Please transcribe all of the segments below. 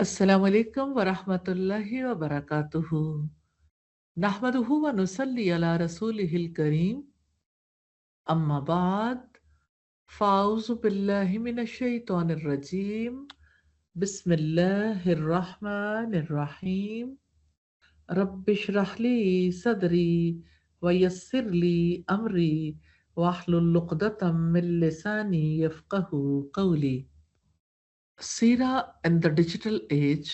अस्सलामु अलैकुम वरहमतुल्लाहि वबरकातुहू। नहमदुहु व नुसल्ली अला रसूलिहिल करीम। अम्मा बाद फ़ाऊज़ु बिल्लाहि मिनश शैतानिर रजीम। बिस्मिल्लाहिर रहमानिर रहीम। रब्बिश्रह ली सदरी व यस्सिर ली अमरी वाहलुल उक़दतम मिन लिसानी यफ़क़हू क़ौली। सीरा in the digital age,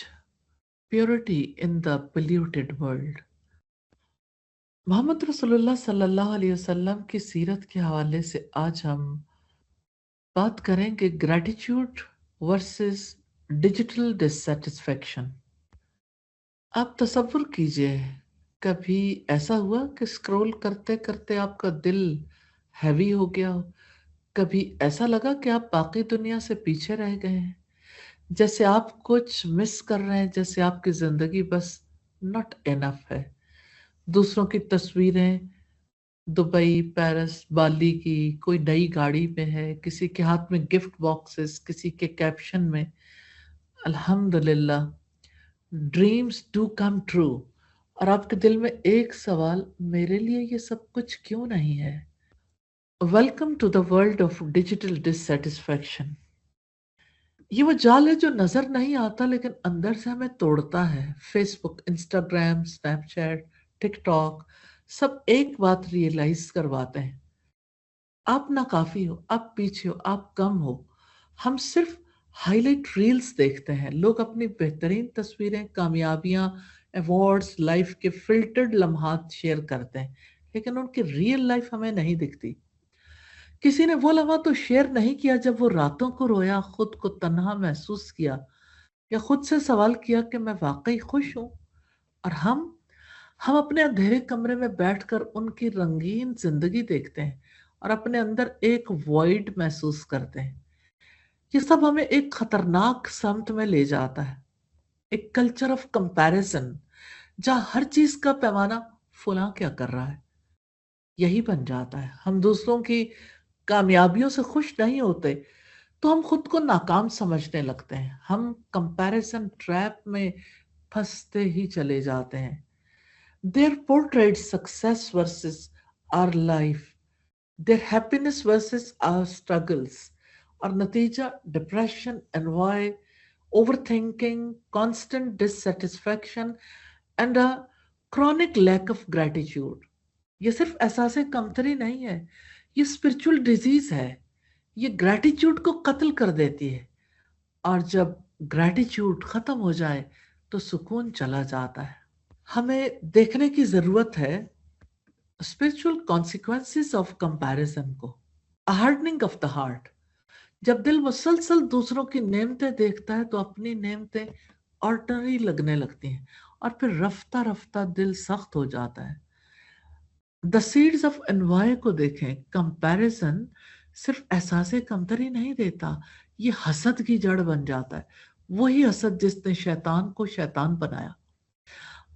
purity in the polluted world। Mohammad रसूलुल्लाह सल्लल्लाहु अलैहि वसल्लम की सीरत के हवाले से आज हम बात करेंगे ग्रैटिट्यूड वर्सेस डिजिटल डिससेटिस्फैक्शन। आप तसव्वुर कीजिए, कभी ऐसा हुआ कि स्क्रॉल करते करते आपका दिल हैवी हो गया हो? कभी ऐसा लगा कि आप बाकी दुनिया से पीछे रह गए हैं, जैसे आप कुछ मिस कर रहे हैं, जैसे आपकी जिंदगी बस नॉट इनफ है। दूसरों की तस्वीरें दुबई, पेरिस, बाली की, कोई नई गाड़ी में है, किसी के हाथ में गिफ्ट बॉक्सेस, किसी के कैप्शन में अल्हम्दुलिल्लाह ड्रीम्स डू कम ट्रू। और आपके दिल में एक सवाल, मेरे लिए ये सब कुछ क्यों नहीं है? Welcome to the world of digital dissatisfaction. ये वो जाल है जो नजर नहीं आता लेकिन अंदर से हमें तोड़ता है। फेसबुक, इंस्टाग्राम, स्नैपचैट, टिकटॉक सब एक बात रियलाइज करवाते हैं, आप नाकाफी हो, आप पीछे हो, आप कम हो। हम सिर्फ हाईलाइट रील्स देखते हैं। लोग अपनी बेहतरीन तस्वीरें, कामयाबियां, अवार्ड्स, लाइफ के फिल्टर्ड लम्हात शेयर करते हैं, लेकिन उनकी रियल लाइफ हमें नहीं दिखती। किसी ने वो लम्हा तो शेयर नहीं किया जब वो रातों को रोया, खुद को तन्हा महसूस किया, या खुद से सवाल किया कि मैं वाकई खुश हूं। और हम अपने अंधेरे कमरे में बैठकर उनकी रंगीन जिंदगी देखते हैं और अपने अंदर एक वॉइड महसूस करते हैं। ये सब हमें एक खतरनाक समत में ले जाता है, एक कल्चर ऑफ कंपैरिजन, जहां हर चीज का पैमाना फलां क्या कर रहा है यही बन जाता है। हम दूसरों की कामयाबियों से खुश नहीं होते तो हम खुद को नाकाम समझने लगते हैं। हम कंपैरिजन ट्रैप में फंसते ही चले जाते हैं। Their portrayed success versus our life, their happiness versus our struggles, और नतीजा depression, envoy, overthinking, constant dissatisfaction and a chronic lack of gratitude। ये सिर्फ एहसास कमतरी नहीं है, ये स्पिरिचुअल डिजीज है। ये ग्रैटिट्यूड को कत्ल कर देती है, और जब ग्रैटिट्यूड खत्म हो जाए तो सुकून चला जाता है। हमें देखने की जरूरत है स्पिरिचुअल कॉन्सिक्वेंसेस ऑफ कंपैरिजन को। Hardening of the heart. जब दिल मुसलसल दूसरों की नेमतें देखता है तो अपनी नेमतें ऑर्डिनरी लगने लगती हैं, और फिर रफ्ता रफ्ता दिल सख्त हो जाता है। द सीड्स ऑफ एनवाय को देखें। कंपैरिजन सिर्फ एहसास कमतरी नहीं देता, ये हसद की जड़ बन जाता है। वही हसद जिसने शैतान को शैतान बनाया।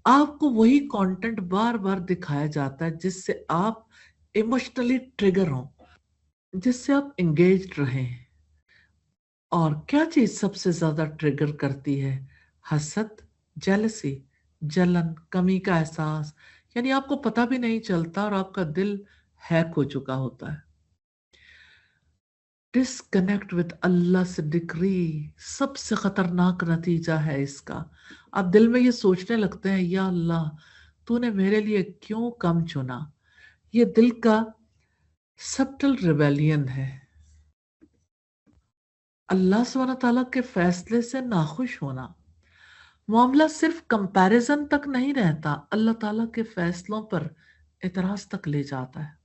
आपको वही कंटेंट बार बार दिखाया जाता है जिससे आप इमोशनली ट्रिगर हो, जिससे आप एंगेज्ड रहें। और क्या चीज सबसे ज्यादा ट्रिगर करती है? हसद, जेलसी, जलन, कमी का एहसास। यानी आपको पता भी नहीं चलता और आपका दिल हैक हो चुका होता है। डिसकनेक्ट विद अल्लाह से डिग्री सबसे खतरनाक नतीजा है इसका। आप दिल में ये सोचने लगते हैं, या अल्लाह तूने मेरे लिए क्यों कम चुना। ये दिल का सबटल रिबेलियन है। अल्लाह सुब्हानहू तआला के फैसले से नाखुश होना। मामला सिर्फ कंपैरिजन तक नहीं रहता, अल्लाह ताला के फैसलों पर एतराज तक ले जाता है।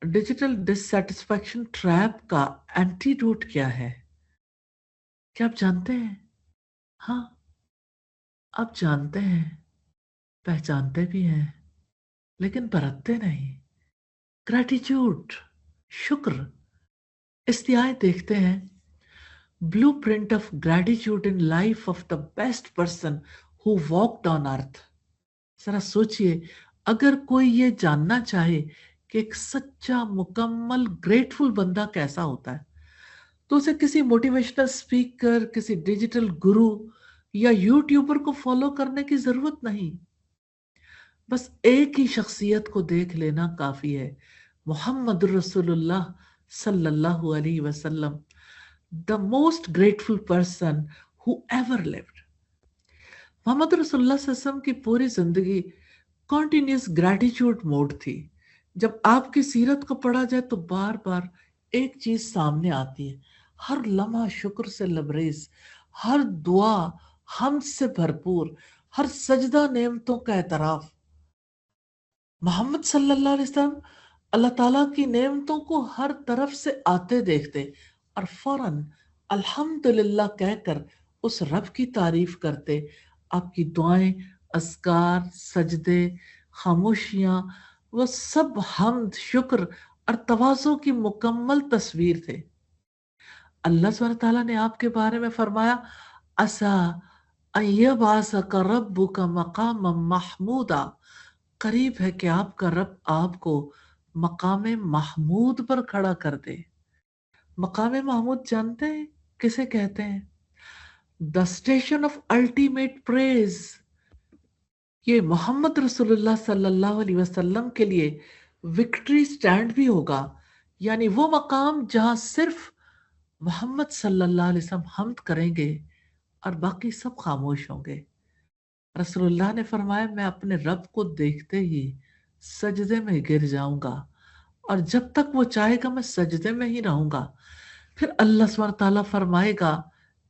डिजिटल डिससेटिस्फैक्शन ट्रैप का एंटीडोट क्या है? क्या आप जानते हैं? हाँ, आप जानते हैं, पहचानते भी हैं, लेकिन बरतते नहीं। ग्रैटिट्यूड, शुक्र। इसलिए आए देखते हैं blueprint of gratitude in life of the best person who walked on earth. जरा सोचिए, अगर कोई ये जानना चाहे कि एक सच्चा मुकम्मल ग्रेटफुल बंदा कैसा होता है, तो उसे किसी मोटिवेशनल स्पीकर, किसी डिजिटल गुरु یا یوٹیوبر کو فالو کرنے کی ضرورت نہیں، بس ایک ہی شخصیت کو دیکھ لینا کافی ہے، محمد رسول اللہ صلی اللہ علیہ وسلم، the most grateful person who ever lived۔ محمد رسول اللہ صلی اللہ علیہ وسلم کی پوری زندگی کنٹینیوس گریٹیچیوڈ موڈ تھی۔ جب آپ کی سیرت کو پڑھا جائے تو بار بار ایک چیز سامنے آتی ہے، ہر لمحہ شکر سے لبریز، ہر دعا حمد سے بھرپور، ہر سجدہ نعمتوں کا اعتراف۔ محمد صلی اللہ علیہ وسلم اللہ تعالیٰ کی نعمتوں کو ہر طرف سے آتے دیکھتے اور فوراً الحمدللہ کہہ کر اس رب کی تعریف کرتے۔ آپ کی دعائیں، اذکار، سجدے، خاموشیاں، وہ سب حمد، شکر اور تواضع کی مکمل تصویر تھے۔ اللہ سبحانہ تعالیٰ نے آپ کے بارے میں فرمایا، عسیٰ ان یبعثک ربک مقاما محمودا، قریب ہے کہ آپ کا رب آپ کو مقام محمود پر کھڑا کر دے۔ مقام محمود جانتے ہیں کسے کہتے ہیں؟ دا اسٹیشن آف الٹیمیٹ پریز۔ یہ محمد رسول اللہ صلی اللہ علیہ وسلم کے لیے وکٹری سٹینڈ بھی ہوگا، یعنی وہ مقام جہاں صرف محمد صلی اللہ علیہ وسلم حمد کریں گے اور باقی سب خاموش ہوں گے۔ رسول اللہ نے فرمایا، میں اپنے رب کو دیکھتے ہی سجدے میں گر جاؤں گا، اور جب تک وہ چاہے گا میں سجدے میں ہی رہوں گا۔ پھر اللہ سبحانہ تعالیٰ فرمائے گا،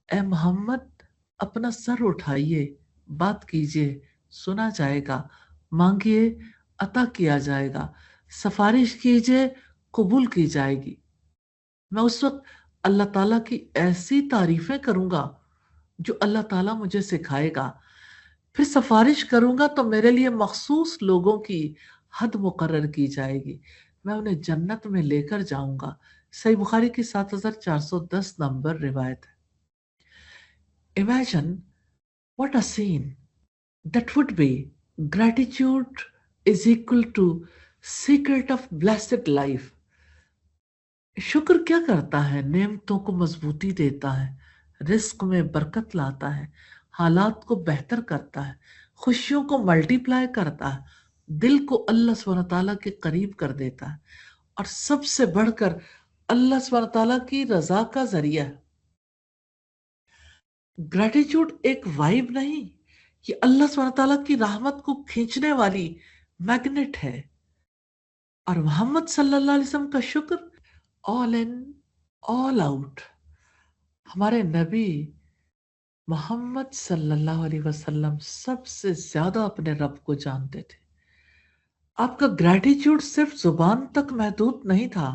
اے محمد اپنا سر اٹھائیے، بات کیجئے، سنا جائے گا، مانگیے عطا کیا جائے گا، سفارش کیجئے قبول کی جائے گی۔ میں اس وقت اللہ تعالیٰ کی ایسی تعریفیں کروں گا جو اللہ تعالیٰ مجھے سکھائے گا۔ پھر سفارش کروں گا تو میرے لیے مخصوص لوگوں کی حد مقرر کی جائے گی، میں انہیں جنت میں لے کر جاؤں گا۔ صحیح بخاری کی 7410 نمبر روایت ہے۔ Imagine what a scene that would be. Gratitude is equal to secret of blessed life۔ شکر کیا کرتا ہے؟ نعمتوں کو مضبوطی دیتا ہے، رزق میں برکت لاتا ہے، حالات کو بہتر کرتا ہے، خوشیوں کو ملٹی پلائی کرتا ہے، دل کو اللہ سبحانہ تعالیٰ کے قریب کر دیتا ہے، اور سب سے بڑھ کر اللہ سبحانہ تعالیٰ کی رضا کا ذریعہ ہے۔ گریٹیچیوڈ ایک وائب نہیں، یہ اللہ سبحانہ تعالیٰ کی رحمت کو کھینچنے والی میگنیٹ ہے۔ اور محمد صلی اللہ علیہ وسلم کا شکر آل ان آل آؤٹ۔ ہمارے نبی محمد صلی اللہ علیہ وسلم سب سے زیادہ اپنے رب کو جانتے تھے۔ آپ کا گریٹیچیوڈ صرف زبان تک محدود نہیں تھا،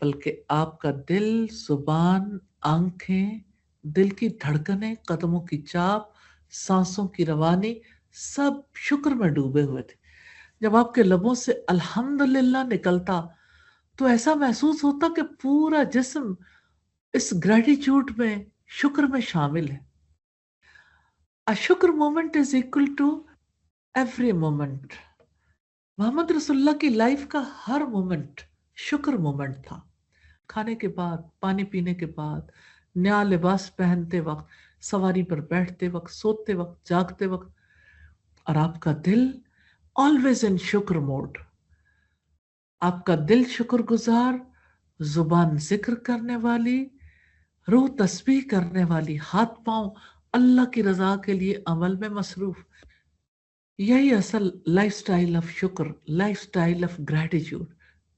بلکہ آپ کا دل، زبان، آنکھیں، دل کی دھڑکنیں، قدموں کی چاپ، سانسوں کی روانی سب شکر میں ڈوبے ہوئے تھے۔ جب آپ کے لبوں سے الحمدللہ نکلتا تو ایسا محسوس ہوتا کہ پورا جسم اس گریٹیچیوڈ میں، شکر میں شامل ہے۔ A شکر moment is equal to every moment. Muhammad رسول اللہ کی لائف کا ہر مومنٹ شکر مومنٹ تھا۔ کھانے کے بعد، پانی پینے کے بعد، نیا لباس پہنتے وقت، سواری پر بیٹھتے وقت، سوتے وقت، جاگتے وقت، اور آپ کا دل always in شکر موڈ۔ آپ کا دل شکر گزار، زبان ذکر کرنے والی، روح تسبیح کرنے والی، ہاتھ پاؤں اللہ کی رضا کے لیے عمل میں مصروف۔ یہی اصل لائف سٹائل آف شکر، lifestyle of gratitude,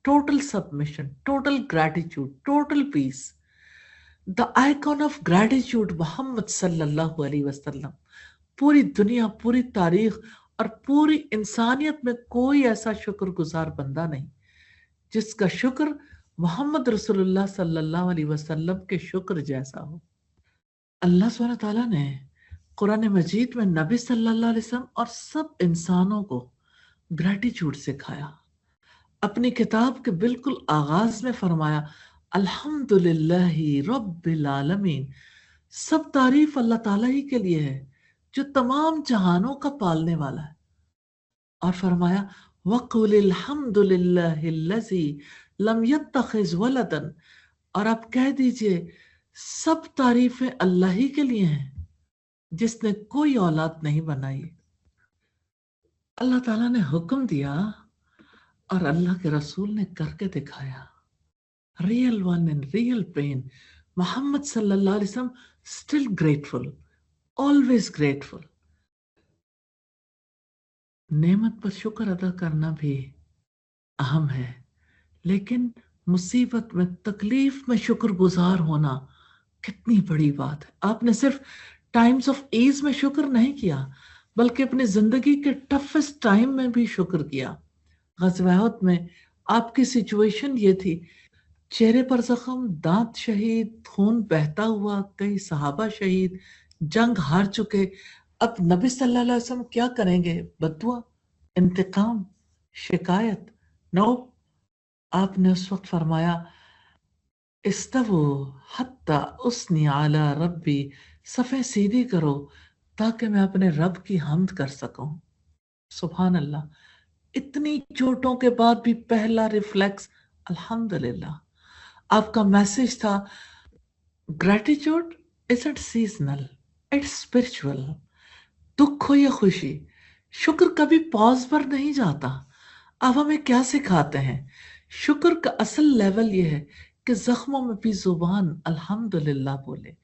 total submission, total gratitude, total peace. The icon of gratitude Muhammad صلی اللہ علیہ وسلم۔ پوری دنیا، پوری تاریخ اور پوری انسانیت میں کوئی ایسا شکر گزار بندہ نہیں جس کا شکر محمد رسول اللہ صلی اللہ علیہ وسلم کے شکر جیسا ہو۔ اللہ سبحانہ تعالیٰ نے قرآن مجید میں نبی صلی اللہ علیہ وسلم اور سب انسانوں کو گریٹیچیوڈ سکھایا۔ اپنی کتاب کے بالکل آغاز میں فرمایا، الحمدللہ رب العالمین، سب تعریف اللہ تعالیٰ ہی کے لیے ہے جو تمام جہانوں کا پالنے والا ہے۔ اور فرمایا، وَقُلِ الْحَمْدُ لِلَّهِ الَّذِي لَمْ يَتَّخِذْ وَلَدًا، اور آپ کہہ دیجئے سب تعریفیں اللہ ہی کے لیے ہیں जिसने कोई औलाद नहीं बनाई। अल्लाह ताला ने हुक्म दिया और अल्लाह के रसूल ने करके दिखाया। Real one in real pain. Muhammad सल्लल्लाहु अलैहि वसल्लम स्टिल ग्रेटफुल, ऑलवेज ग्रेटफुल। नेमत पर शुक्र अदा करना भी अहम है, लेकिन मुसीबत में, तकलीफ में शुक्रगुजार होना कितनी बड़ी बात है। आपने सिर्फ टाइम्स ऑफ ईज में शुक्र नहीं किया, बल्कि अपनी जिंदगी के टफेस्ट टाइम में भी शुक्र किया। ग़ज़वा उहद में आपकी सिचुएशन ये थी, चेहरे पर जख्म, दांत शहीद, खून बहता हुआ, कई सहाबा शहीद, जंग हार चुके। अब नबी सल्लल्लाहु अलैहि वसल्लम क्या करेंगे? बद्दुआ, इंतकाम, शिकायत? नो, आपने उस वक्त फरमाया, इस्तवु हत्ता उसनी आला रब्बी, सफ़े सीधी करो ताकि मैं अपने रब की हम्द कर सकूं। सुभान अल्लाह। इतनी चोटों के बाद भी पहला रिफ्लेक्स अल्हम्दुलिल्लाह। आपका मैसेज था, gratitude isn't seasonal, it's spiritual. दुख हो या खुशी, शुक्र कभी पॉज पर नहीं जाता। अब हमें क्या सिखाते हैं? शुक्र का असल लेवल यह है कि जख्मों में भी जुबान अल्हम्दुलिल्लाह बोले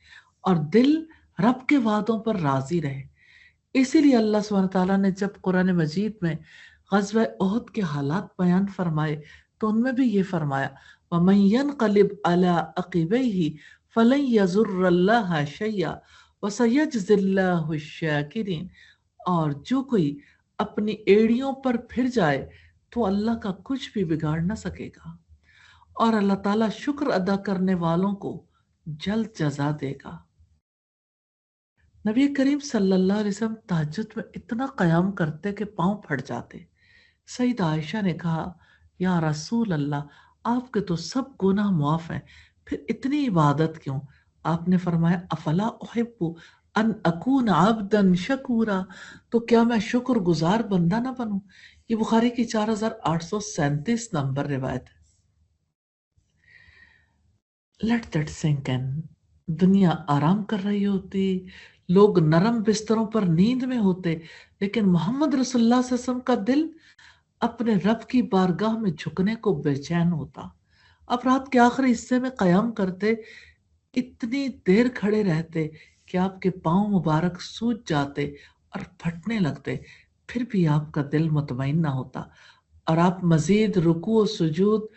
और दिल रब के वादों पर राजी रहे। इसीलिए अल्लाह सुब्हानहू तआला ने जब कुरान मजीद में ग़ज़वा उहद के हालात बयान फरमाए, तो उनमें भी ये फरमाया, वमन यनक़लिब अला अक़िबैहि फलन यज़ुर्रल्लाह शैया वसयजज़िल्लाहु शाकिरीन। और जो कोई अपनी एड़ियों पर फिर जाए तो अल्लाह का कुछ भी बिगाड़ ना सकेगा, और अल्लाह ताला शुक्र अदा करने वालों को जल्द जजा देगा। नबी करीम सल्लल्लाहु अलैहि वसल्लम तहज्जुद में इतना क़याम करते कि पाँव फट जाते। सईद आयशा ने कहा, या रसूल अल्लाह, आपके तो सब गुनाह मुआफ हैं, फिर इतनी इबादत क्यों? आपने फरमाया, अफला उहिब्बु अन अकून अब्दन शकूरा, तो क्या मैं शुक्रगुजार बंदा ना बनूं? ये बुखारी की 4837 नंबर रिवायत है। Let that sink in. दुनिया आराम कर रही होती, लोग नरम बिस्तरों पर नींद में होते, लेकिन मोहम्मद रसूलुल्लाह सल्लल्लाहु अलैहि वसल्लम का दिल अपने रब की बारगाह में झुकने को बेचैन होता। अब रात के आखिरी हिस्से में कयाम करते, इतनी देर खड़े रहते कि आपके पांव मुबारक सूज जाते और फटने लगते, फिर भी आपका दिल मुतमईन ना होता, और आप मजीद रुकू और सुजूद,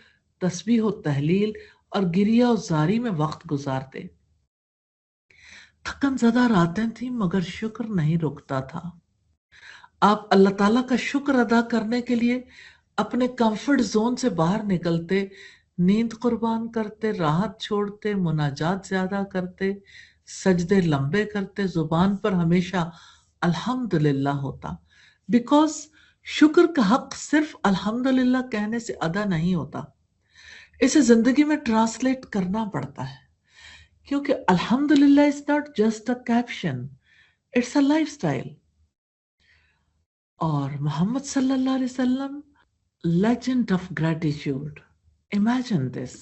तस्बीह और तहलील और गिरिया और जारी में वक्त गुजारते। थकन ज़दा रातें थी, मगर शुक्र नहीं रुकता था। आप अल्लाह ताला का शुक्र अदा करने के लिए अपने कंफर्ट जोन से बाहर निकलते, नींद कुर्बान करते, राहत छोड़ते, मुनाजात ज्यादा करते, सजदे लंबे करते, जुबान पर हमेशा अल्हम्दुलिल्लाह होता। बिकॉज शुक्र का हक सिर्फ अल्हम्दुलिल्लाह कहने से अदा नहीं होता, इसे जिंदगी में ट्रांसलेट करना पड़ता है। क्योंकि अल्हम्दुलिल्लाह is not just a caption, it's a life style. और मोहम्मद सल्लल्लाहु अलैहि वसल्लम, legend of gratitude. Imagine this.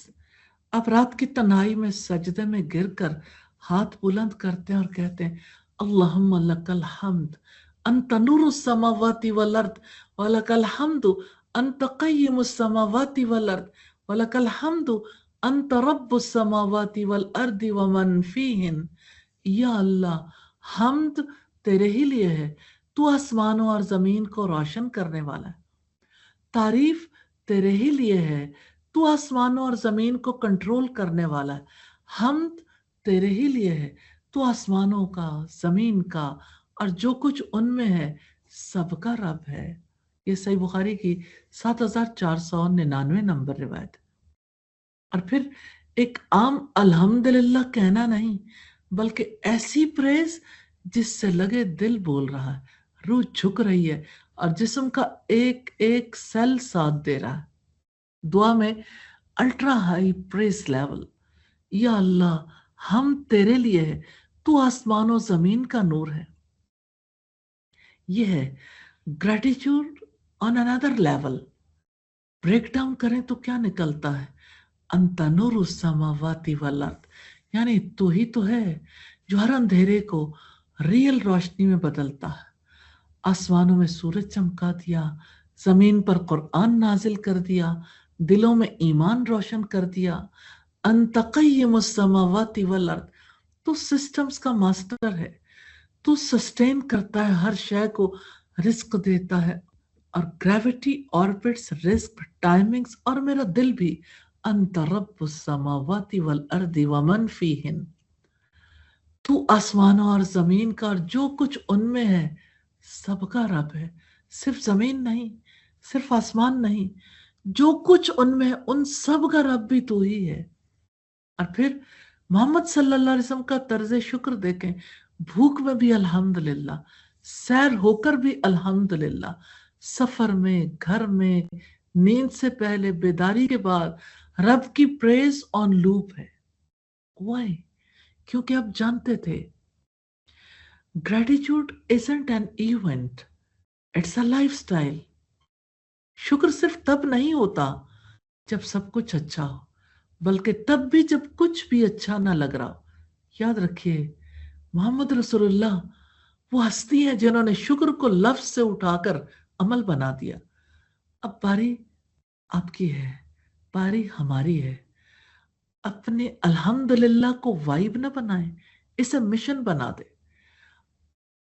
आप रात की तन्हाई में सजदे में गिरकर हाथ बुलंद करते हैं और कहते हैं, अल्लाहुम्मा लकल हम्द अंत नूरुस समावाति वल अर्द व लकल हम्दु अंत क़य्यिमुस समावाति वल अर्द व लकल हम्दु अंत रब्बुस समावाति वल अर्दि व मन फीहिन। या अल्लाह, हम्द तेरे ही लिए है, तू आसमानों और जमीन को रोशन करने वाला है। तारीफ तेरे ही लिए है, तू आसमानों और जमीन को कंट्रोल करने वाला है। हम्द तेरे ही लिए है, तू आसमानों का, जमीन का और जो कुछ उनमें है सबका रब है। ये सही बुखारी की 7499 नंबर रिवायत। और फिर एक आम अल्हम्दुलिल्लाह कहना नहीं, बल्कि ऐसी प्रेज जिससे लगे दिल बोल रहा है, रूह झुक रही है और जिस्म का एक एक सेल साथ दे रहा है। दुआ में अल्ट्रा हाई प्रेज लेवल। या अल्लाह, हम तेरे लिए है, तू आसमानों जमीन का नूर है। यह है gratitude on another level. Break down करें तो क्या निकलता है? अंत नूरुस समावाति वल अर्द, यानी तू ही तो है जो हर अंधेरे को रियल रोशनी में बदलता है। आसमानों में सूरज चमका दिया, जमीन पर कुरान नाजिल कर दिया, दिलों में ईमान रोशन कर दिया। अंतक़य्यिमुस समावाति वल अर्द, तू सिस्टम्स का मास्टर है, तू सस्टेन करता है, हर शय को रिस्क देता है। और ग्रेविटी, ऑर्बिट्स, रिस्क, टाइमिंग्स और मेरा दिल भी। अंत रब्बुस समावाति वल अर्दि व मन फीहिन, तू आसमानों और जमीन का और जो कुछ उनमें है सबका रब है। सिर्फ जमीन नहीं, सिर्फ आसमान नहीं, जो कुछ उनमें है उन सब का रब भी तू ही है। और फिर मोहम्मद सल्लल्लाहु अलैहि वसल्लम का तर्ज शुक्र देखें, भूख में भी अल्हम्दुलिल्लाह, सैर होकर भी अल्हम्दुलिल्लाह, सफर में, घर में, नींद से पहले, बेदारी के बाद, रब की प्रेज ऑन लूप है। वाई? क्योंकि आप जानते थे gratitude isn't an event, it's a lifestyle. शुक्र सिर्फ तब नहीं होता जब सब कुछ अच्छा हो, बल्कि तब भी जब कुछ भी अच्छा ना लग रहा हो। याद रखिए, मोहम्मद रसूलुल्लाह वो हस्ती है जिन्होंने शुक्र को लफ्ज से उठाकर अमल बना दिया। अब बारी आपकी है, बारी हमारी है। अपने अल्हम्दुलिल्लाह को वाइब ना बनाए, इसे मिशन बना दे।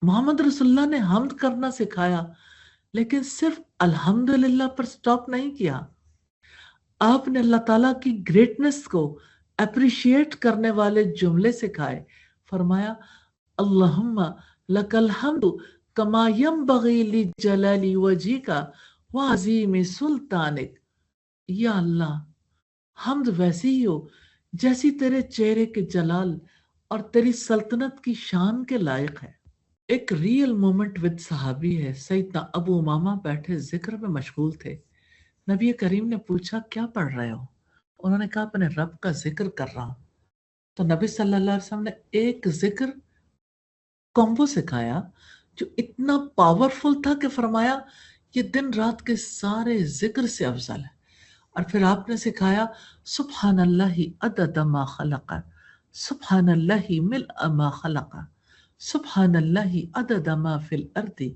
मोहम्मद रसूलुल्लाह ने हम्द करना सिखाया, लेकिन सिर्फ अल्हम्दुलिल्लाह पर स्टॉप नहीं किया। आपने अल्लाह ताला की ग्रेटनेस को अप्रिशिएट करने वाले जुमले सिखाए। फरमाया, अल्लाहुम्मा लकल हम्दु कमा यंबगी ली जलाली वजीका व अज़ीम सुल्तानिक। या अल्लाह, हम्द वैसी ही हो जैसी तेरे चेहरे के जलाल और तेरी सल्तनत की शान के लायक है। एक रियल मोमेंट विद सहाबी है। सैयदना अबू उमामा बैठे जिक्र में मशगूल थे। नबी करीम ने पूछा, क्या पढ़ रहे हो? उन्होंने कहा, अपने रब का जिक्र कर रहा हूं। तो नबी सल्लल्लाहु अलैहि वसल्लम ने एक जिक्र कॉम्बो सिखाया जो इतना पावरफुल था कि फरमाया, ये दिन रात के सारे जिक्र से अफजल है। और फिर आपने सिखाया, सुब्हानल्लाहि अदद मा खलक़, सुब्हानल्लाहि मिल्अ मा खलक़, सुब्हानल्लाहि अदद मा फिल अर्दि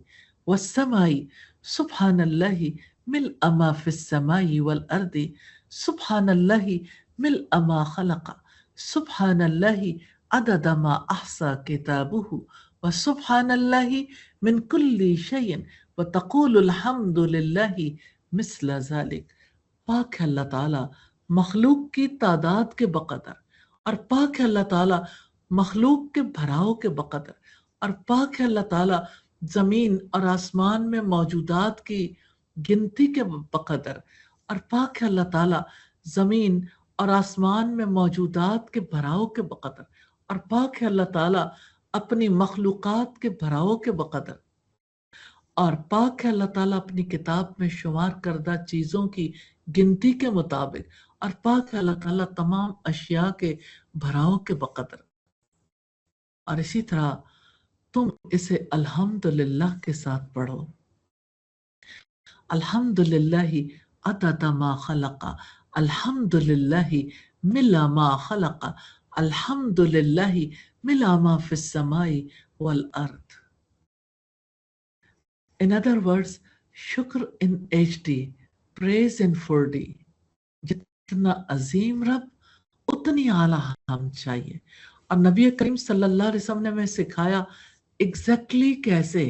वस्समाई, सुब्हानल्लाहि मिल्अ मा फिस समाई वल अर्दि, सुब्हानल्लाहि मिल्अ मा खलक़, सुब्हानल्लाहि अदद मा अहसा किताबुहु व सुब्हानल्लाहि मिन कुल्ली शैइन व तक़ूलुल हम्दुलिल्लाहि मिस्ल ज़ालिक। पाक है अल्लाह ताला मखलूक की तादाद के बकदर, और पाक है अल्लाह ताला मखलूक के भराव के बकदर, और पाक है अल्लाह ताला जमीन और आसमान में मौजूदात की गिनती के बकदर, और पाक है अल्लाह ताला जमीन और आसमान में मौजूदात के भराव के बकदर, और पाक है अल्लाह ताला अपनी मखलूकात के भराव के बकदर, और पाक है अल्लाह ताला अपनी किताब में शुमार करदा चीज़ों की गिनती के मुताबिक, और पाक है अल्लाह ताला तमाम अशिया के भराव के बकदर। और इसी तरह तुम इसे अल्हम्दुलिल्लाह के साथ पढ़ो। अल्हम्दुलिल्लाहि अदद मा खलक़, अल्हम्दुलिल्लाहि मिला मा खलक़, अल्हम्दुलिल्लाहि मिला मा फिस समाई वल अर्द। In other words, शुक्र in HD, praise in 4D। जितना अजीम रब, उतनी आला हम चाहिए। और नबी करीम सल्लल्लाहु अलैहि वसल्लम ने हमें सिखाया एग्जैक्टली कैसे।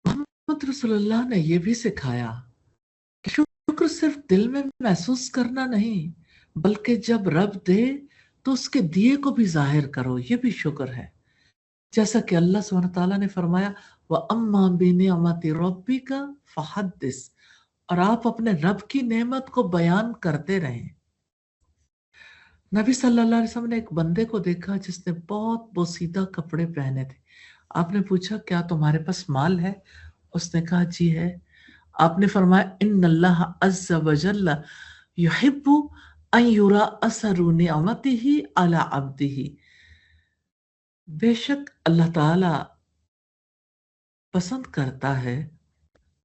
मोहम्मद रसूलुल्लाह ने यह भी सिखाया कि शुक्र सिर्फ दिल में महसूस करना नहीं, बल्कि जब रब दे तो उसके दिए को भी जाहिर करो, यह भी शुक्र है। जैसा कि अल्लाह सुब्हानहू व तआला ने फरमाया, व अम्मा बिनिअमति रब्बिका फहद्दिस, और आप अपने रब की नेमत को बयान करते रहें। नबी सल्लल्लाहु अलैहि वसल्लम ने एक बंदे को देखा जिसने बहुत बोसीदा कपड़े पहने थे। आपने पूछा, क्या तुम्हारे पास माल है? उसने कहा, जी है। आपने फरमाया, इन्नल्लाह अज़्ज़ा व जल्ला युहिब्बु अन युरा असरु निअमतिही अला अब्दिही। बेशक अल्लाह ताला पसंद करता है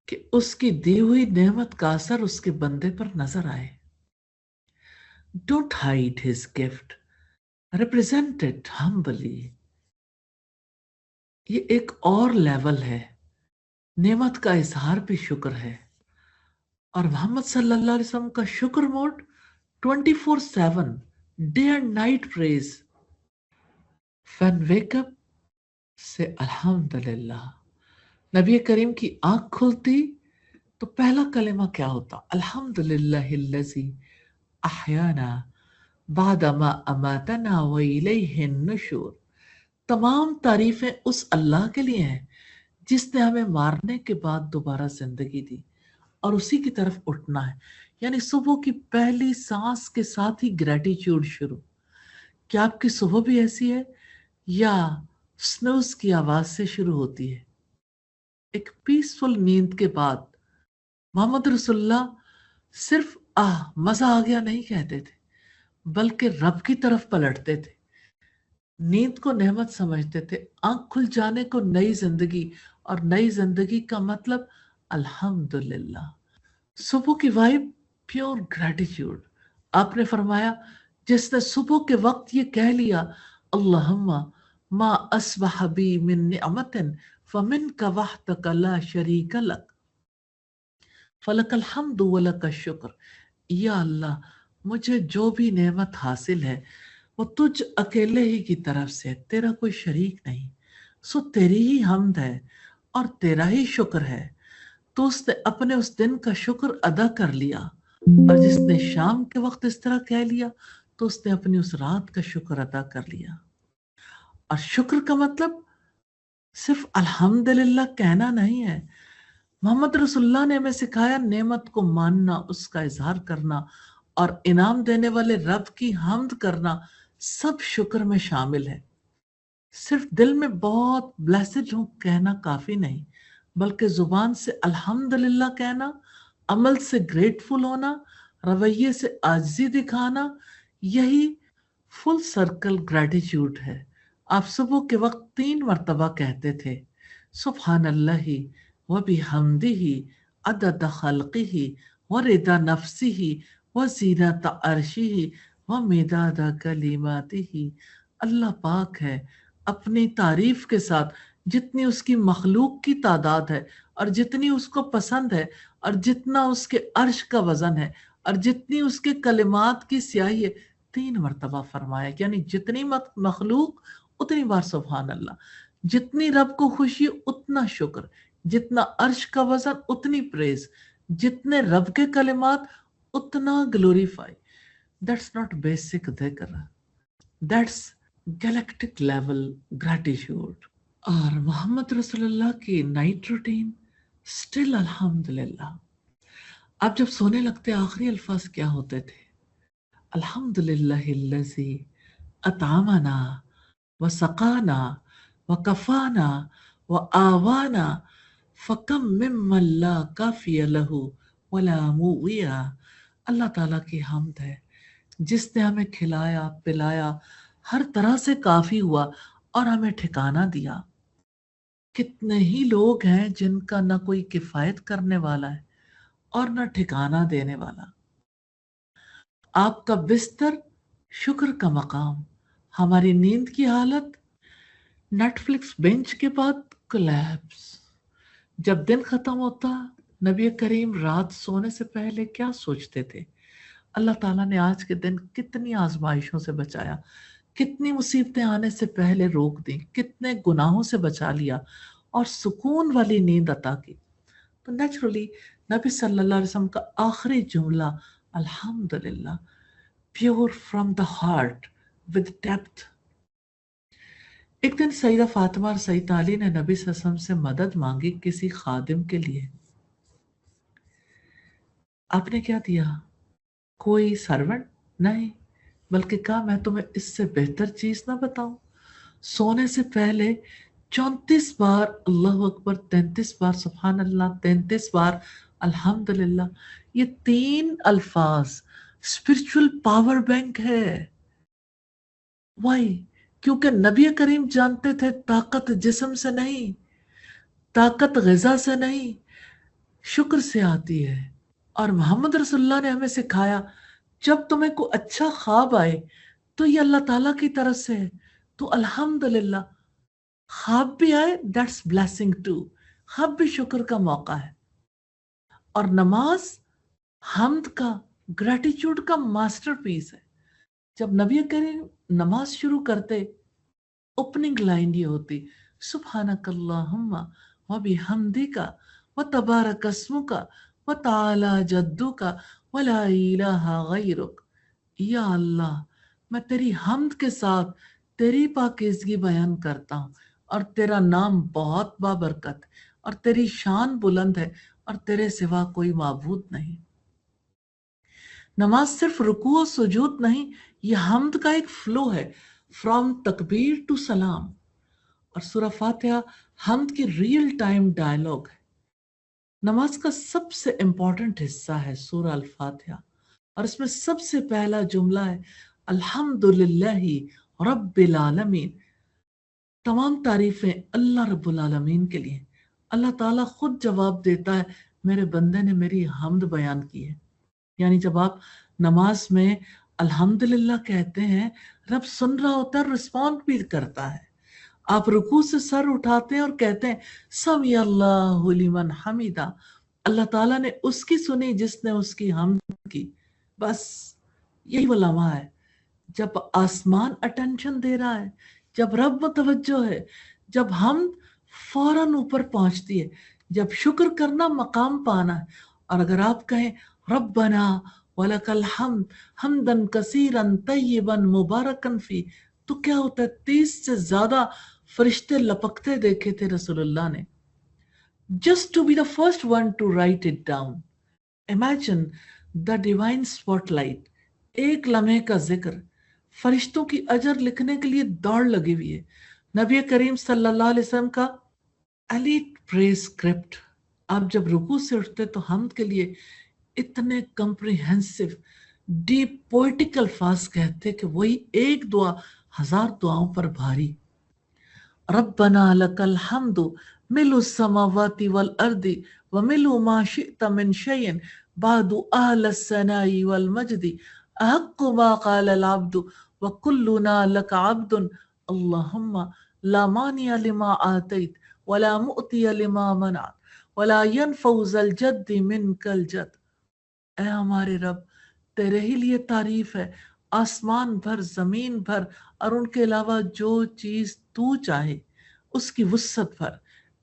कि उसकी दी हुई नेमत का असर उसके बंदे पर नजर आए। Don't hide his gift, represent it humbly। یہ ایک اور لیول ہے، نعمت کا اظہار بھی شکر ہے۔ اور محمد صلی اللہ علیہ وسلم کا شکر mood 24/7، day and night praise. When wake up سے الحمدللہ، نبی کریم کی آنکھ کھلتی تو پہلا کلمہ کیا ہوتا؟ الحمدللہ الذی احیانا بعد ما اماتنا والیہ النشور۔ تمام تعریفیں اس اللہ کے لیے ہیں جس نے ہمیں مارنے کے بعد دوبارہ زندگی دی اور اسی کی طرف اٹھنا ہے۔ یعنی صبح کی پہلی سانس کے ساتھ ہی گریٹیچیوڈ شروع۔ کیا آپ کی صبح بھی ایسی ہے یا سنوز کی آواز سے شروع ہوتی ہے؟ ایک پیسفل نیند کے بعد محمد رسول اللہ صرف مزہ آ گیا نہیں کہتے تھے، بلکہ رب کی طرف پلٹتے تھے۔ نیند کو نعمت سمجھتے تھے، آنکھ کھل جانے کو نئی زندگی، اور نئی زندگی کا مطلب الحمدللہ۔ صبح کی وائب پیور گریٹیچیوڈ۔ آپ نے فرمایا جس نے صبح کے وقت یہ کہہ لیا اللہم ما اصبح بی من نعمت فمنک وحدک لا شریک لک فلک الحمد ولک الشکر، یا اللہ مجھے جو بھی نعمت حاصل ہے وہ تجھ اکیلے ہی کی طرف سے، تیرا کوئی شریک نہیں، سو تیری ہی حمد ہے اور تیرا ہی شکر ہے۔ تو اس نے اپنے اس دن کا شکر ادا کر لیا، اور جس نے شام کے وقت اس طرح کہہ لیا تو اس نے اپنی اس رات کا شکر ادا کر لیا۔ اور شکر کا مطلب صرف الحمدللہ کہنا نہیں ہے۔ محمد رسول اللہ نے ہمیں سکھایا نعمت کو ماننا، اس کا اظہار کرنا، اور انعام دینے والے رب کی حمد کرنا سب شکر میں شامل ہے۔ صرف دل میں بہت بلیسڈ ہوں کہنا کافی نہیں، بلکہ زبان سے الحمدللہ کہنا، عمل سے گریٹفل ہونا، رویے سے عاجزی دکھانا، یہی فل سرکل گریٹیچیوڈ ہے۔ آپ صبح کے وقت 3 مرتبہ کہتے تھے سبحان اللہ وبحمدہ عدد خلقہ ورضا نفسہ وزینت عرشہ ومداد کلماتہ۔ اللہ پاک ہے اپنی تعریف کے ساتھ جتنی اس کی مخلوق کی تعداد ہے، اور جتنی اس کو پسند ہے، اور جتنا اس کے عرش کا وزن ہے، اور جتنی اس کے کلمات کی سیاہی ہے۔ 3 مرتبہ فرمایا، یعنی جتنی مخلوق اتنی بار سبحان اللہ، جتنی رب کو خوشی اتنا شکر، جتنا عرش کا وزن اتنی پریز، جتنے رب کے کلمات اتنا گلوریفائی۔ That's not basic ذکر، that's گیلیکٹک لیول گریٹیچیوڈ۔ اور محمد رسول اللہ کی نائٹ روٹین اسٹل الحمدللہ۔ آپ جب سونے لگتے آخری الفاظ کیا ہوتے تھے؟ الحمدللہ الذی اطعمنا وسقانا وکفانا وآوانا فکم ممن لا کافی لہ ولا موئیہ۔ اللہ تعالیٰ کی حمد ہے جس نے ہمیں کھلایا پلایا، ہر طرح سے کافی ہوا اور ہمیں ٹھکانہ دیا۔ کتنے ہی لوگ ہیں جن کا نہ کوئی کفایت کرنے والا ہے اور نہ ٹھکانہ دینے والا۔ آپ کا بستر شکر کا مقام، ہماری نیند کی حالت نیٹ فلکس بینچ کے بعد کولیپس۔ جب دن ختم ہوتا نبی کریم رات سونے سے پہلے کیا سوچتے تھے؟ اللہ تعالیٰ نے آج کے دن کتنی آزمائشوں سے بچایا، کتنی مصیبتیں آنے سے پہلے روک دیں، کتنے گناہوں سے بچا لیا اور سکون والی نیند عطا کی۔ تو نیچرلی نبی صلی اللہ علیہ وسلم کا آخری جملہ الحمدللہ، pure from the heart with depth. ایک دن سیدہ فاطمہ اور سیدنا علی نے نبی صلی اللہ علیہ وسلم سے مدد مانگی کسی خادم کے لیے۔ آپ نے کیا دیا؟ کوئی سرونٹ نہیں، بلکہ کہا میں تمہیں اس سے بہتر چیز نہ بتاؤں؟ سونے سے پہلے 34 بار اللہ اکبر، 33 بار سبحان اللہ، 33 بار الحمدللہ۔ یہ 3 الفاظ اسپرچول پاور بینک ہے۔ وائی؟ کیونکہ نبی کریم جانتے تھے طاقت جسم سے نہیں، طاقت غذا سے نہیں، شکر سے آتی ہے۔ اور محمد رسول اللہ نے ہمیں سکھایا جب تمہیں کوئی اچھا خواب آئے تو یہ اللہ تعالیٰ کی طرف سے ہے، تو الحمدللہ خواب بھی آئے دیٹس بلیسنگ ٹو، خواب بھی شکر کا موقع ہے. اور نماز حمد کا، گریٹیچیوڈ کا ماسٹر پیس ہے. جب نبی کریم نماز شروع کرتے، اوپننگ لائن یہ ہوتی، سبحانک اللہم و بحمدک و تبارک اسمک و تعالی جدک و لا الہ غیرک. یا اللہ، میں تیری حمد کے ساتھ تیری پاکیزگی بیان کرتا ہوں، اور تیرا نام بہت بابرکت اور تیری شان بلند ہے، اور تیرے سوا کوئی معبود نہیں. نماز صرف رکوع و سجود نہیں، یہ حمد کا ایک فلو ہے، فرام تکبیر ٹو سلام. اور سورہ فاتحہ حمد کی ریئل ٹائم ڈائلاگ ہے. نماز کا سب سے امپورٹنٹ حصہ ہے سورہ الفاتحہ، اور اس میں سب سے پہلا جملہ ہے الحمدللہ رب العالمین. تمام تعریفیں اللہ رب العالمین کے لیے. اللہ تعالیٰ خود جواب دیتا ہے، میرے بندے نے میری حمد بیان کی ہے. یعنی جب آپ نماز میں الحمدللہ کہتے ہیں، رب سن رہا ہوتا ہے، رسپونڈ بھی کرتا ہے. آپ رکوع سے سر اٹھاتے ہیں اور کہتے ہیں سمی اللہ لمن حمیدہ، اللہ تعالیٰ نے اس کی سنی جس نے اس کی حمد کی. بس یہی وہ لمحہ ہے جب آسمان اٹینشن دے رہا ہے، جب رب متوجہ ہے، جب حمد فوراً اوپر پہنچتی ہے، جب شکر کرنا مقام پانا ہے. اور اگر آپ کہیں ربنا ولک الحمد حمدن کثیرن طیبن مبارکن فی، تو کیا ہوتا ہے؟ 30 سے زیادہ فرشتے لپکتے دیکھے تھے رسول اللہ نے. Just to be the first one to write it down. Imagine the divine spotlight. ایک لمحے کا ذکر، فرشتوں کی اجر لکھنے کے لیے دوڑ لگی ہوئی ہے. نبی کریم صلی اللہ علیہ وسلم کا ایلیٹ پریز اسکرپٹ. آپ جب رکوع سے اٹھتے تو حمد کے لیے اتنے کمپریہنسو ڈیپ پوئٹیکل الفاظ کہتے کہ وہی ایک دعا 1000 دعاؤں پر بھاری. ربنا لک الحمد ملء السماوات والارض وملء ما شئت من شيء بعد اهل الثناء والمجد احق ما قال العبد وكلنا لك عبد اللهم لا مانع لما آتيت ولا مؤتي لما منعت ولا ينفع ذا الجد منك الجد. اے ہمارے رب، تیرے ہی لیے تعریف ہے، آسمان بھر، زمین بھر، اور ان کے علاوہ جو چیز تو چاہے اس کی وسعت بھر.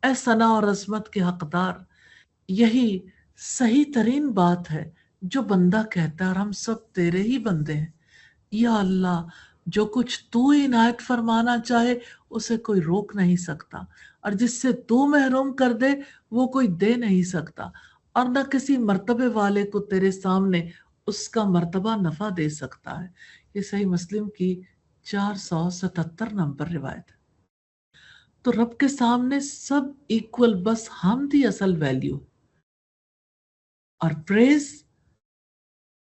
اے ثنا اور عظمت کے حقدار، یہی صحیح ترین بات ہے جو بندہ کہتا ہے، اور ہم سب تیرے ہی بندے ہیں. یا اللہ، جو کچھ تو عنایت فرمانا چاہے اسے کوئی روک نہیں سکتا، اور جس سے تو محروم کر دے وہ کوئی دے نہیں سکتا، اور نہ کسی مرتبے والے کو تیرے سامنے اس کا مرتبہ نفع دے سکتا ہے. یہ صحیح مسلم کی 477 نمبر روایت ہے. تو رب کے سامنے سب ایکول، بس حمد ہی اصل ویلیو. اور پریز،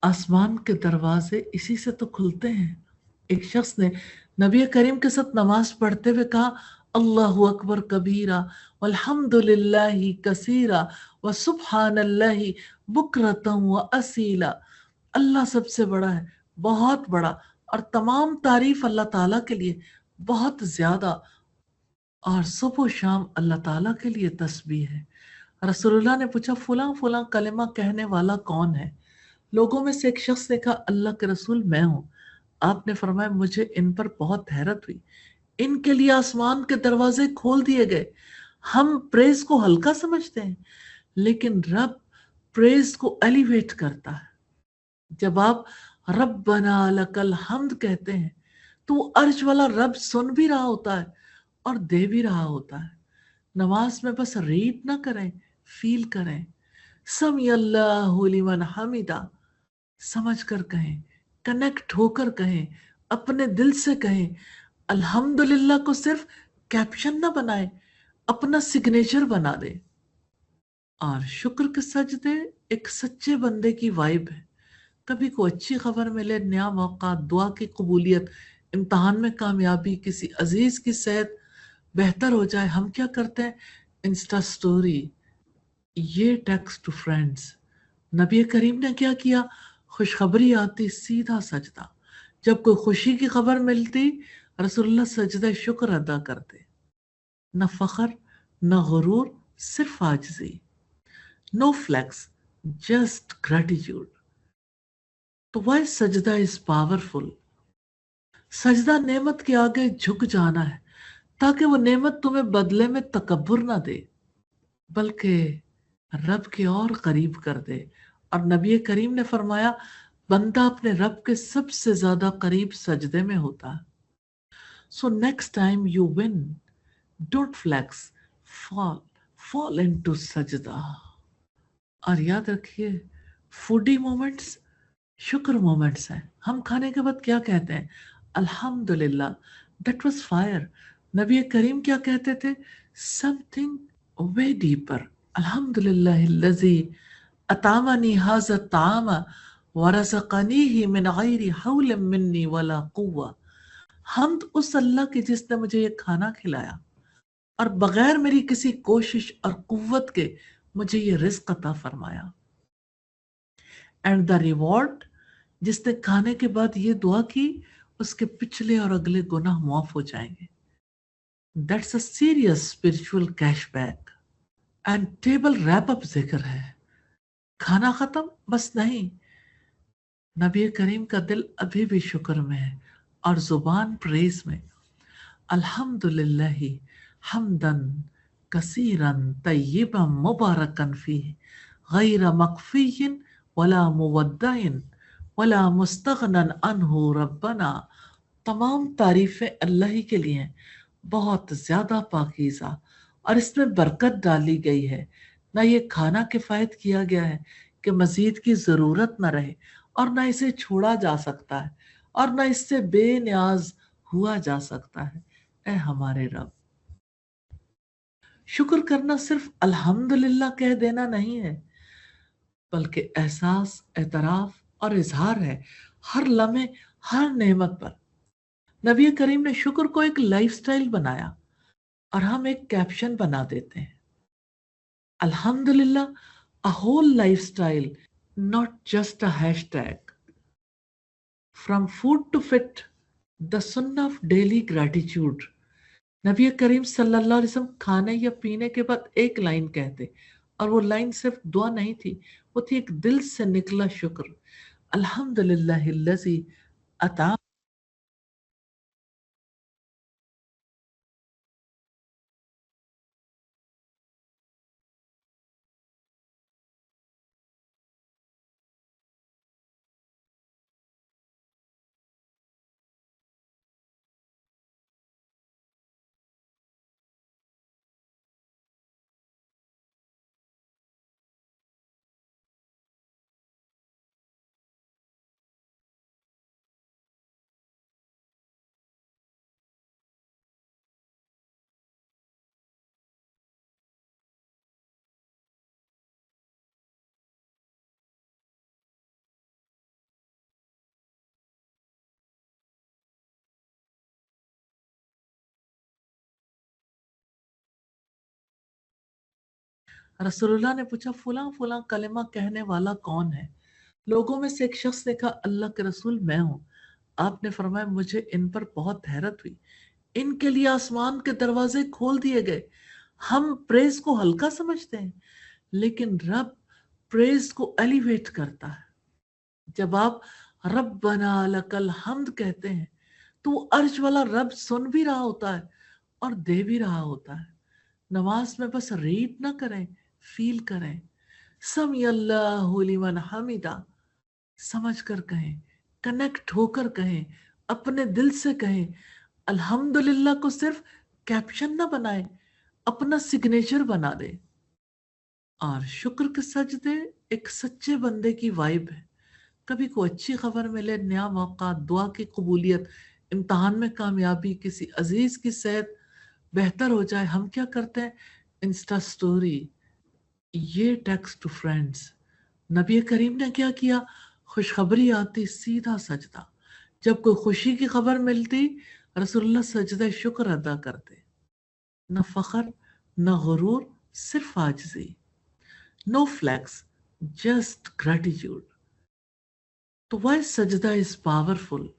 آسمان کے دروازے اسی سے تو کھلتے ہیں. ایک شخص نے نبی کریم کے ساتھ نماز پڑھتے ہوئے کہا اللہ اکبر کبیرہ والحمد للہ کثیرہ وسبحان اللہ بکرۃ واصیلا. اللہ سب سے بڑا ہے، بہت بڑا، اور تمام تعریف اللہ تعالیٰ کے لیے بہت زیادہ، اور صبح و شام اللہ تعالیٰ کے لیے تسبیح ہے. رسول اللہ نے پوچھا فلاں فلاں کلمہ کہنے والا کون ہے؟ لوگوں میں سے ایک شخص نے کہا اللہ کے رسول میں ہوں. آپ نے فرمایا مجھے ان پر بہت حیرت ہوئی، ان کے لیے آسمان کے دروازے کھول دیے گئے. ہم پریز کو ہلکا سمجھتے ہیں، لیکن رب پریز کو ایلیویٹ کرتا ہے. جب آپ ربنا لک الحمد کہتے ہیں تو وہ عرش والا رب سن بھی رہا ہوتا ہے اور دے بھی رہا ہوتا ہے. نماز میں بس ریڈ نہ کریں، فیل کریں. سمی اللہ لمن حمیدہ، سمجھ کر کہیں، کنیکٹ ہو کر کہیں، اپنے دل سے کہیں. الحمدللہ کو صرف کیپشن نہ بنائیں، اپنا سگنیچر بنا دیں. اور شکر کے سجدے ایک سچے بندے کی وائب ہے. کبھی کوئی اچھی خبر ملے، نیا موقع، دعا کی قبولیت، امتحان میں کامیابی، کسی عزیز کی صحت بہتر ہو جائے، ہم کیا کرتے ہیں؟ انسٹا سٹوری، یہ ٹیکسٹ ٹو فرینڈز. نبی کریم نے کیا کیا؟ خوشخبری آتی سیدھا سجدہ. جب کوئی خوشی کی خبر ملتی رسول اللہ سجدہ شکر ادا کرتے. न फखर, न गुरूर, सिर्फ आजिज़ी। No flex, just gratitude. तो वाई सजदा इज पावरफुल। सजदा नेमत के आगे झुक जाना है, ताकि वो नेमत तुम्हें बदले में तकब्बुर ना दे, बल्कि रब के और करीब कर दे। और नबी करीम ने फरमाया, बंदा अपने रब के सबसे ज्यादा करीब सजदे में होता है। So next time you win, don't flex, fall, fall into सजदा। और याद रखिए, फूडी मोमेंट्स शुक्र मोमेंट्स हैं। हम खाने के बाद क्या कहते हैं? अल्हम्दुलिल्लाह, दैट वाज फायर। नबी करीम क्या कहते थे? समथिंग वे डीपर। अल्हम्दुलिल्लाहिल्लज़ी अतामनी हाज़ा ताम वरज़क़नीही मिन गैरि हौल मिन्नी वला कुव्वा। हमद उस अल्लाह की जिसने मुझे ये खाना खिलाया और बगैर मेरी किसी कोशिश और कुव्वत के मुझे ये रिज़्क अता फरमाया। एंड द रिवॉर्ड, जिसने खाने के बाद ये दुआ की, उसके पिछले और अगले गुनाह माफ हो जाएंगे। That's a serious spiritual cashback. And table wrap up जिक्र है। खाना खत्म बस नहीं, नबी करीम का दिल अभी भी शुक्र में है और जुबान प्रेज में। अल्हम्दुलिल्लाहि हमदन कसीरन तय्यिबन मुबारकन फीह गैर मकफियन वला मुवद्दाइन वला मुस्तगनन अनहु रब्बना। तमाम तारीफें अल्लाह ही के लिए हैं, बहुत ज्यादा पाकीज़ा, और इसमें बरकत डाली गई है। ना ये खाना किफायत किया गया है कि मजीद की जरूरत न रहे, और ना इसे छोड़ा जा सकता है, और ना इससे बेनियाज हुआ जा सकता है। ए हमारे रब, शुक्र करना सिर्फ अल्हम्दुलिल्लाह कह देना नहीं है, बल्कि एहसास, एतराफ और इजहार है हर लम्हे, हर नेमत पर। नबी करीम ने शुक्र को एक लाइफस्टाइल बनाया, और हम एक कैप्शन बना देते हैं, अल्हम्दुलिल्लाह, a whole lifestyle, not just a hashtag. From food to fit, the Sunnah of daily gratitude. नबी करीम सल्लल्लाहु अलैहि वसल्लम खाने या पीने के बाद एक लाइन कहते, और वो लाइन सिर्फ दुआ नहीं थी, वो थी एक दिल से निकला शुक्र। अल्हम्दुलिल्लाहिल्लज़ी अता। रसूलुल्लाह ने पूछा, फुला फुला कलिमा कहने वाला कौन है? लोगों में से एक शख्स ने कहा, अल्लाह के रसूल, मैं हूं। आपने फरमाया, मुझे इन पर बहुत हैरत हुई, इनके लिए आसमान के दरवाजे खोल दिए गए। हम प्रेज को हल्का समझते हैं, लेकिन रब प्रेज को एलिवेट करता है। जब आप रब्बना लकल हम्द कहते हैं, तो वो अर्श वाला रब सुन भी रहा होता है और दे भी रहा होता है। नमाज में बस रीड ना करें, फील करें। समी अल्लाहु लिमन हमिदा, समझ कर कहें, कनेक्ट होकर कहें, अपने दिल से कहें। अल्हम्दुलिल्लाह को सिर्फ कैप्शन ना बनाए, अपना सिग्नेचर बना दे। और शुक्र के सजदे एक सच्चे बंदे की वाइब है। कभी कोई अच्छी खबर मिले, नया मौका, दुआ की कबूलियत, इम्तहान में कामयाबी, किसी अजीज की सेहत बेहतर हो जाए, हम क्या करते हैं? इंस्टा स्टोरी, ये टेक्स्ट टू फ्रेंड्स। नबी करीम ने क्या किया? खुशखबरी आती, सीधा सजदा। जब कोई खुशी की खबर मिलती, रसूलुल्लाह सजदा शुक्र अदा करते। न फखर, न गुरूर, सिर्फ आजिज़ी। No flex, just gratitude. तो वाई सजदा इज पावरफुल।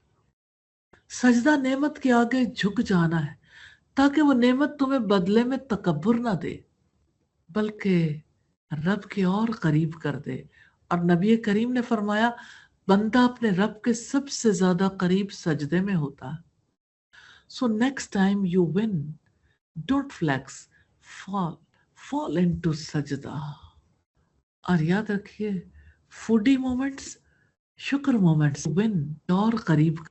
सजदा नेमत के आगे झुक जाना है, ताकि वो नेमत तुम्हें बदले में तकब्बुर ना दे बल्कि रब के और करीब कर दे। और नबी करीम ने फरमाया, बंदा अपने रब के सबसे ज्यादा करीब सजदे में होता है। So next time you win, don't flex, fall fall into सजदा। और याद रखिए, फूडी मोमेंट्स, शुक्र मोमेंट्स विन और करीब।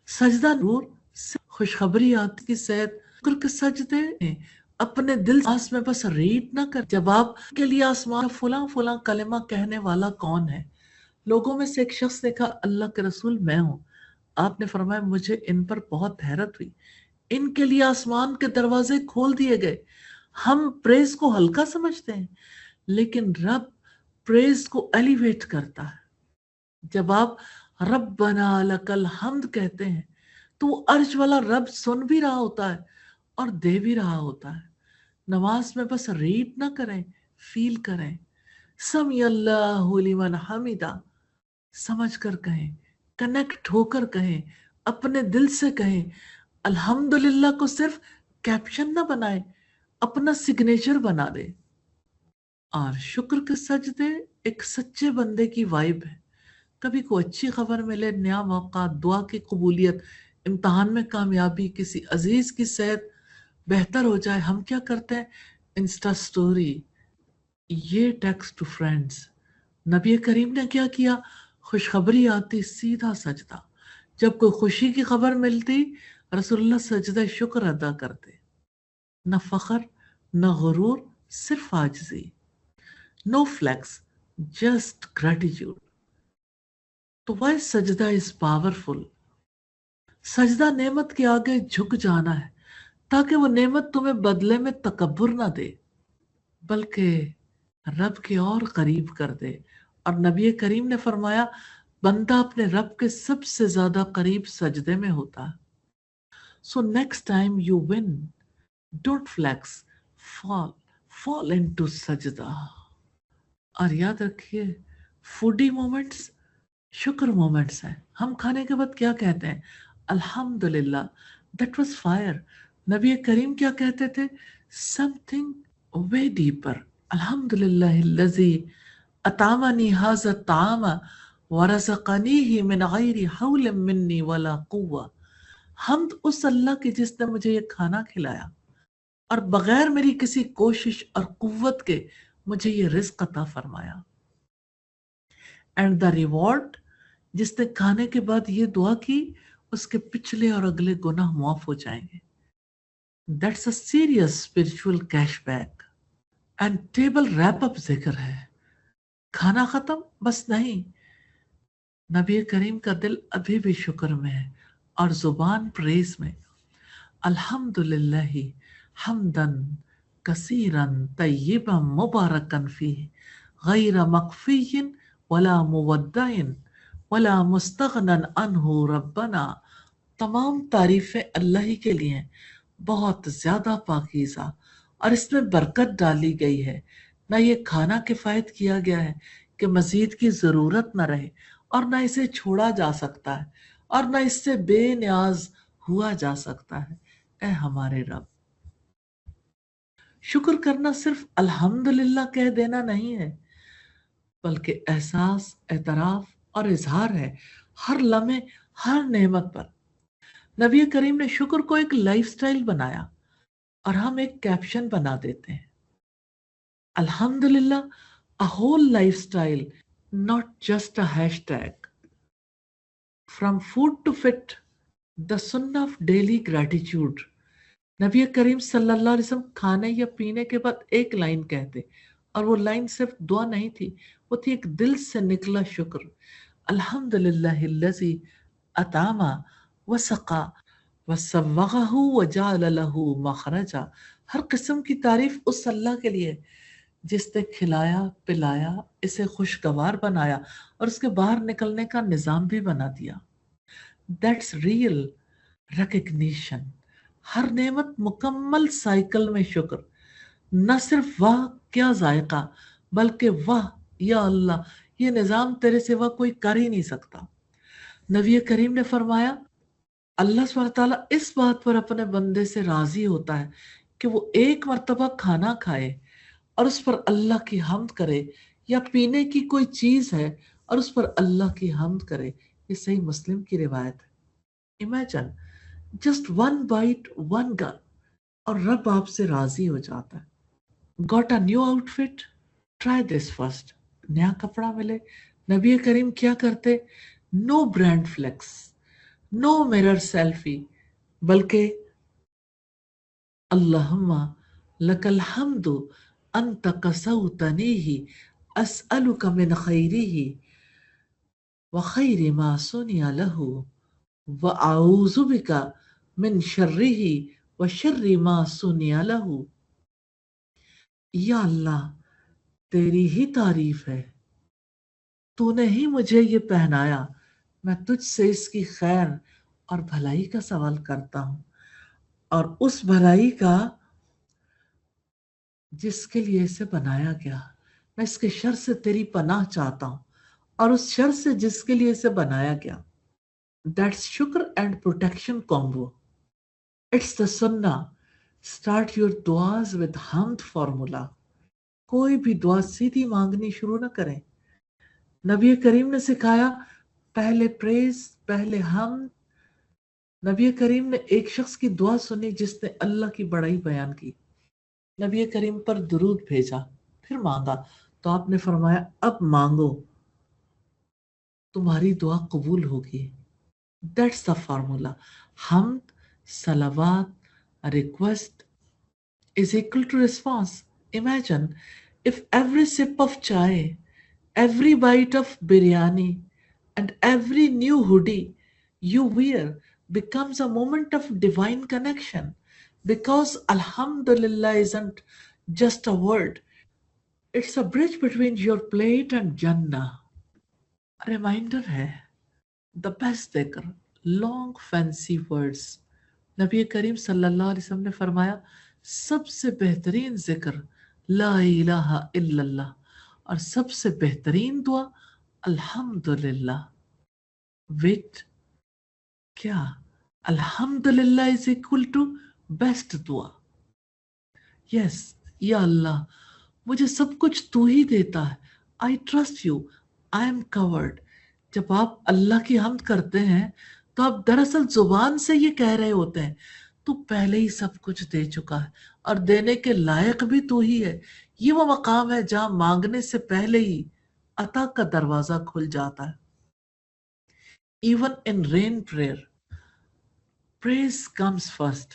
सजदा नूर से खुशखबरी आती की सेहत शुक्र के सजदे अपने दिल आस में बस रीड ना कर। जब आप के लिए आसमान फुला फुला कलेमा कहने वाला कौन है, लोगों में से एक शख्स ने कहा, अल्लाह के रसूल मैं हूं। आपने फरमाया, मुझे इन पर बहुत हैरत हुई, इनके लिए आसमान के दरवाजे खोल दिए गए। हम प्रेज को हल्का समझते हैं, लेकिन रब प्रेज को एलिवेट करता है। जब आप रब्बना लकल हम्द कहते हैं, तो वो अर्श वाला रब सुन भी रहा होता है और दे भी रहा होता है। नमाज में बस रीड ना करें, फील करें। समी अल्लाहु लिमन हमिदा, समझ कर कहें, कनेक्ट होकर कहें, अपने दिल से कहें। अल्हम्दुलिल्लाह को सिर्फ कैप्शन ना बनाए, अपना सिग्नेचर बना दे। और शुक्र के सजदे एक सच्चे बंदे की वाइब है। कभी कोई अच्छी खबर मिले, नया मौका, दुआ की कबूलियत, इम्तहान में कामयाबी, किसी अजीज की सेहत बेहतर हो जाए, हम क्या करते हैं? इंस्टा स्टोरी, ये टेक्स्ट टू फ्रेंड्स। नबी करीम ने क्या किया? खुशखबरी आती सीधा सजदा। जब कोई खुशी की खबर मिलती, रसूलुल्लाह सजदा शुक्र अदा करते। न फखर, न गुरूर, सिर्फ आजिज़ी। No flex, just gratitude. तो वाई सजदा इज पावरफुल। सजदा नेमत के आगे झुक जाना है, ताकि वो नेमत तुम्हें बदले में तकब्बुर ना दे बल्कि रब के और करीब कर दे। और नबी करीम ने फरमाया, बंदा अपने रब के सबसे ज्यादा करीब सजदे में होता है। So next time you win, don't flex, fall fall into सजदा। और याद रखिए, फूडी मोमेंट्स शुक्र मोमेंट्स हैं। हम खाने के बाद क्या कहते हैं? अल्हम्दुलिल्लाह, दैट वाज फायर। नबी करीम क्या कहते थे? समथिंग वे डीपर। अल्हम्दुलिल्लाहिल्लज़ी अतामनी हाज़ा ताम व रज़क़नीही मिन गैरि हौल मिन्नी वला कुव्वा। हमद उस अल्लाह की जिसने मुझे ये खाना खिलाया और बगैर मेरी किसी कोशिश और कुव्वत के मुझे ये रिज़्क अता फरमाया। एंड द रिवॉर्ड, जिसने खाने के बाद ये दुआ की, उसके पिछले और अगले गुनाह माफ हो जाएंगे। That's a serious spiritual cashback. And table wrap up जिक्र है। खाना खत्म बस नहीं, नबी करीम का दिल अभी भी शुक्र में है और जुबान प्रेज में। अल्हम्दुलिल्लाहि हमदन कसीरन तय्यिबन मुबारकन फीह गैर मकफियन वला मुवद्दइन वला मुस्तगनन अन्हु रब्बना। तमाम तारीफें अल्लाह ही के लिए हैं, बहुत ज्यादा पाकीज़ा, और इसमें बरकत डाली गई है। ना ये खाना किफायत किया गया है कि मजीद की जरूरत न रहे, और ना इसे छोड़ा जा सकता है, और ना इससे बेनियाज हुआ जा सकता है। ए हमारे रब, शुक्र करना सिर्फ अल्हम्दुलिल्लाह कह देना नहीं है, बल्कि एहसास, एतराफ और इजहार है हर लम्हे, हर नेमत पर। नबी करीम ने शुक्र को एक लाइफस्टाइल बनाया, और हम एक कैप्शन बना देते हैं, अल्हम्दुलिल्लाह, a whole lifestyle, not just a hashtag. From food to fit, the सुन्नह ऑफ डेली ग्रेटिट्यूड। नबी करीम सल्लल्लाहु अलैहि वसल्लम खाने या पीने के बाद एक लाइन कहते, और वो लाइन सिर्फ दुआ नहीं थी, वो थी एक दिल से निकला शुक्र। अल्हम्दुलिल्लाहिल्लज़ी अतामा वसक़ा वसव्वगहु वजअल लहू मखरजा। हर किस्म की तारीफ उस अल्लाह के लिए जिसने खिलाया, पिलाया, इसे खुशगवार बनाया और उसके बाहर निकलने का निजाम भी बना दिया। That's real recognition. हर नेमत मुकम्मल साइकिल में शुक्र। न सिर्फ वाह क्या जायका, बल्कि वाह या अल्लाह, ये निजाम तेरे सिवा कोई कर ही नहीं सकता। नबी करीम ने फरमाया, अल्लाह सुब्हानहू तआला इस बात पर अपने बंदे से राजी होता है कि वो एक मर्तबा खाना खाए और उस पर अल्लाह की हम्द करे, या पीने की कोई चीज है और उस पर अल्लाह की हम्द करे। ये सही मुस्लिम की रिवायत है। Imagine, just one bite, one gun, और रब आपसे राजी हो जाता है। Got a new outfit, try this first. नया कपड़ा मिले, नबी करीम क्या करते? No brand flex, no mirror selfie, बल्कि अल्लाहुम्मा लकल हम्दु अंत कसौतनीही अस्अलुका मिन खैरिही व खैरि मा सुनिया लहू व आऊज़ु बिका मिन शर्रिही व शर्रि मा सुनिया लहू। या अल्लाह, तेरी ही तारीफ है, तूने ही मुझे ये पहनाया, मैं तुझसे इसकी खैर और भलाई का सवाल करता हूँ, और उस भलाई का जिसके लिए इसे बनाया गया। मैं इसके शर से तेरी पनाह चाहता हूँ, और उस शर से जिसके लिए इसे बनाया गया। दैट्स शुक्र and protection combo. It's the सुन्ना। स्टार्ट योर दुआज विद हमद फॉर्मूला। कोई भी दुआ सीधी मांगनी शुरू ना करें। नबी करीम ने सिखाया, पहले प्रेज, पहले हम। नबी करीम ने एक शख्स की दुआ सुनी जिसने अल्लाह की बड़ाई बयान की। नबी करीम पर दुरूद भेजा, फिर मांगा, तो आपने फरमाया, अब मांगो, तुम्हारी दुआ कबूल होगी। That's the formula. हमद, सलावात, request is equal to response. Imagine if every sip of chai, every bite of biryani, and every new hoodie you wear becomes a moment of divine connection. Because Alhamdulillah isn't just a word, it's a bridge between your plate and Jannah. A reminder है, the best dhikr, long fancy words. नबी करीम सल्लल्लाहु अलैहि वसल्लम ने फरमाया, सबसे बेहतरीन जिक्र ला इलाहा इल्लल्लाह, और सबसे बेहतरीन दुआ अल्हम्दुलिल्लाह। विच क्या? अल्हम्दुलिल्लाह इज इक्वल टू बेस्ट दुआ। यस, या अल्लाह, मुझे सब कुछ तू ही देता है, I trust you, I am covered. जब आप अल्लाह की हम्द करते हैं तो आप दरअसल जुबान से ये कह रहे होते हैं, तू पहले ही सब कुछ दे चुका है और देने के लायक भी तू ही है। ये वो मकाम है जहां मांगने से पहले ही अता का दरवाजा खुल जाता है। Even in rain prayer, praise comes first.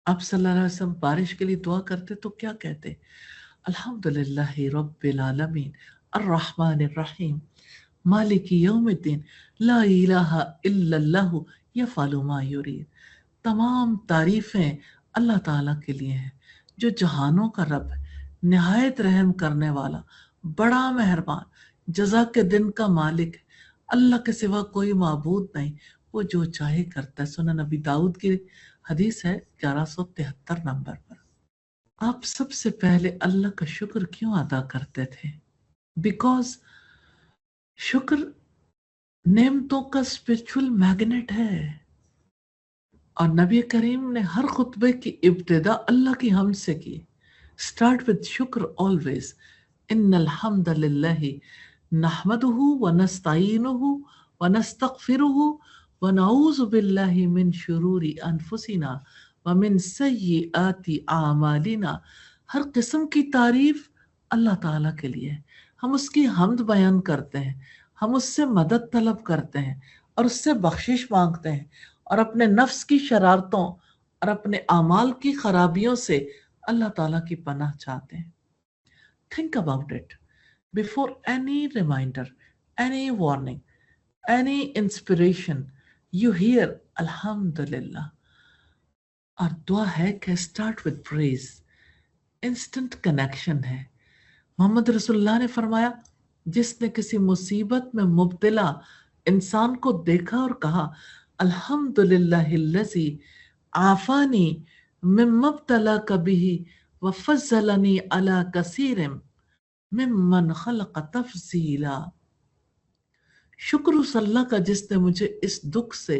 आप सल्लल्लाहु अलैहि वसल्लम बारिश के लिए दुआ करते तो क्या कहते? अल्हम्दुलिल्लाहि रब्बिल आलमीन अर्रहमानिर रहीम मालिकी यौमिद्दीन ला इलाहा इल्लल्लाहु यफ़अलु मा युरीद। तमाम तारीफें अल्लाह ताला के लिए हैं जो जहानों का रब है, निहायत रहम करने वाला, बड़ा मेहरबान, जज़ा के दिन का मालिक है। अल्लाह के सिवा कोई माबूद नहीं, वो जो चाहे करता है। सुनन नबी दाऊद की हदीस है 1173 नंबर पर। आप सबसे पहले अल्लाह का शुक्र क्यों अदा करते थे? बिकॉज शुक्र नेमतों का स्पिरिचुअल मैग्नेट है। और नबी करीम ने हर खुतबे की इब्तिदा अल्लाह की हम्द से की। स्टार्ट विद शुक्र ऑलवेज। इन्नल हम्दलिल्लाहि नहमदुहु व नस्तईनुहु व नस्तगफिरुहु व नऊज़ु बिल्लाहि मिन शुरूरि अनफुसिना व मिन सय्यिआति आमालिना। हर किस्म की तारीफ अल्लाह ताला के लिए है। हम उसकी हम्द बयान करते हैं, हम उससे मदद तलब करते हैं और उससे बख्शिश मांगते हैं, और अपने नफ्स की शरारतों और अपने अमाल की खराबियों से अल्लाह ताला की पनाह चाहते हैं। Think about it before any reminder, any warning, any inspiration, you hear अल्हम्दुलिल्लाह। और दुआ है कि start with praise. Instant connection है। मोहम्मद रसूलुल्लाह ने फरमाया, जिसने किसी मुसीबत में मुब्तला इंसान को देखा और कहा, अल्हम्दुलिल्लाहिल्लज़ी आफानी मिम्मब्तला कबिही व फज़्ज़लनी अला कसीरिम मिम्मन खलक़ तफ़ज़ीला। शुक्र उस अल्लाह का जिसने मुझे इस दुख से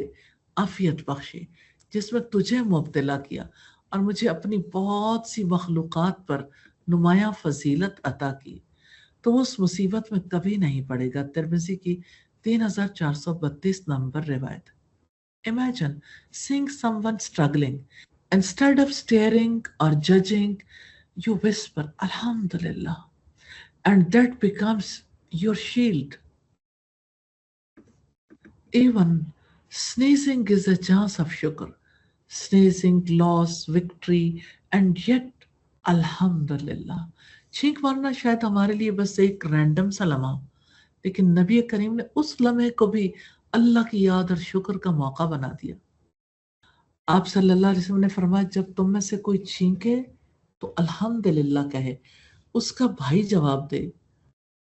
आफियत बख्शी, जिसमें तुझे मुब्तला किया और मुझे अपनी बहुत सी मखलूक़ात पर नुमाया फजीलत अता की, तो वो उस मुसीबत में कभी नहीं पड़ेगा। तिरमिज़ी की 3432 नंबर रिवायत। Imagine seeing someone struggling. Instead of staring or judging, you whisper, Alhamdulillah, and that becomes your shield. Even sneezing is a chance of shukr. Sneezing, loss, victory, and yet, Alhamdulillah. छींक मारना शायद हमारे लिए बस एक random सा लम्हा हो, लेकिन नबी करीम ने उस लम्हे को भी अल्लाह की याद और शुक्र का मौका बना दिया। आप सल्लल्लाहु अलैहि वसल्लम ने फरमाया, जब तुम में से कोई छींके तो अल्हम्दुलिल्लाह कहे, उसका भाई जवाब दे,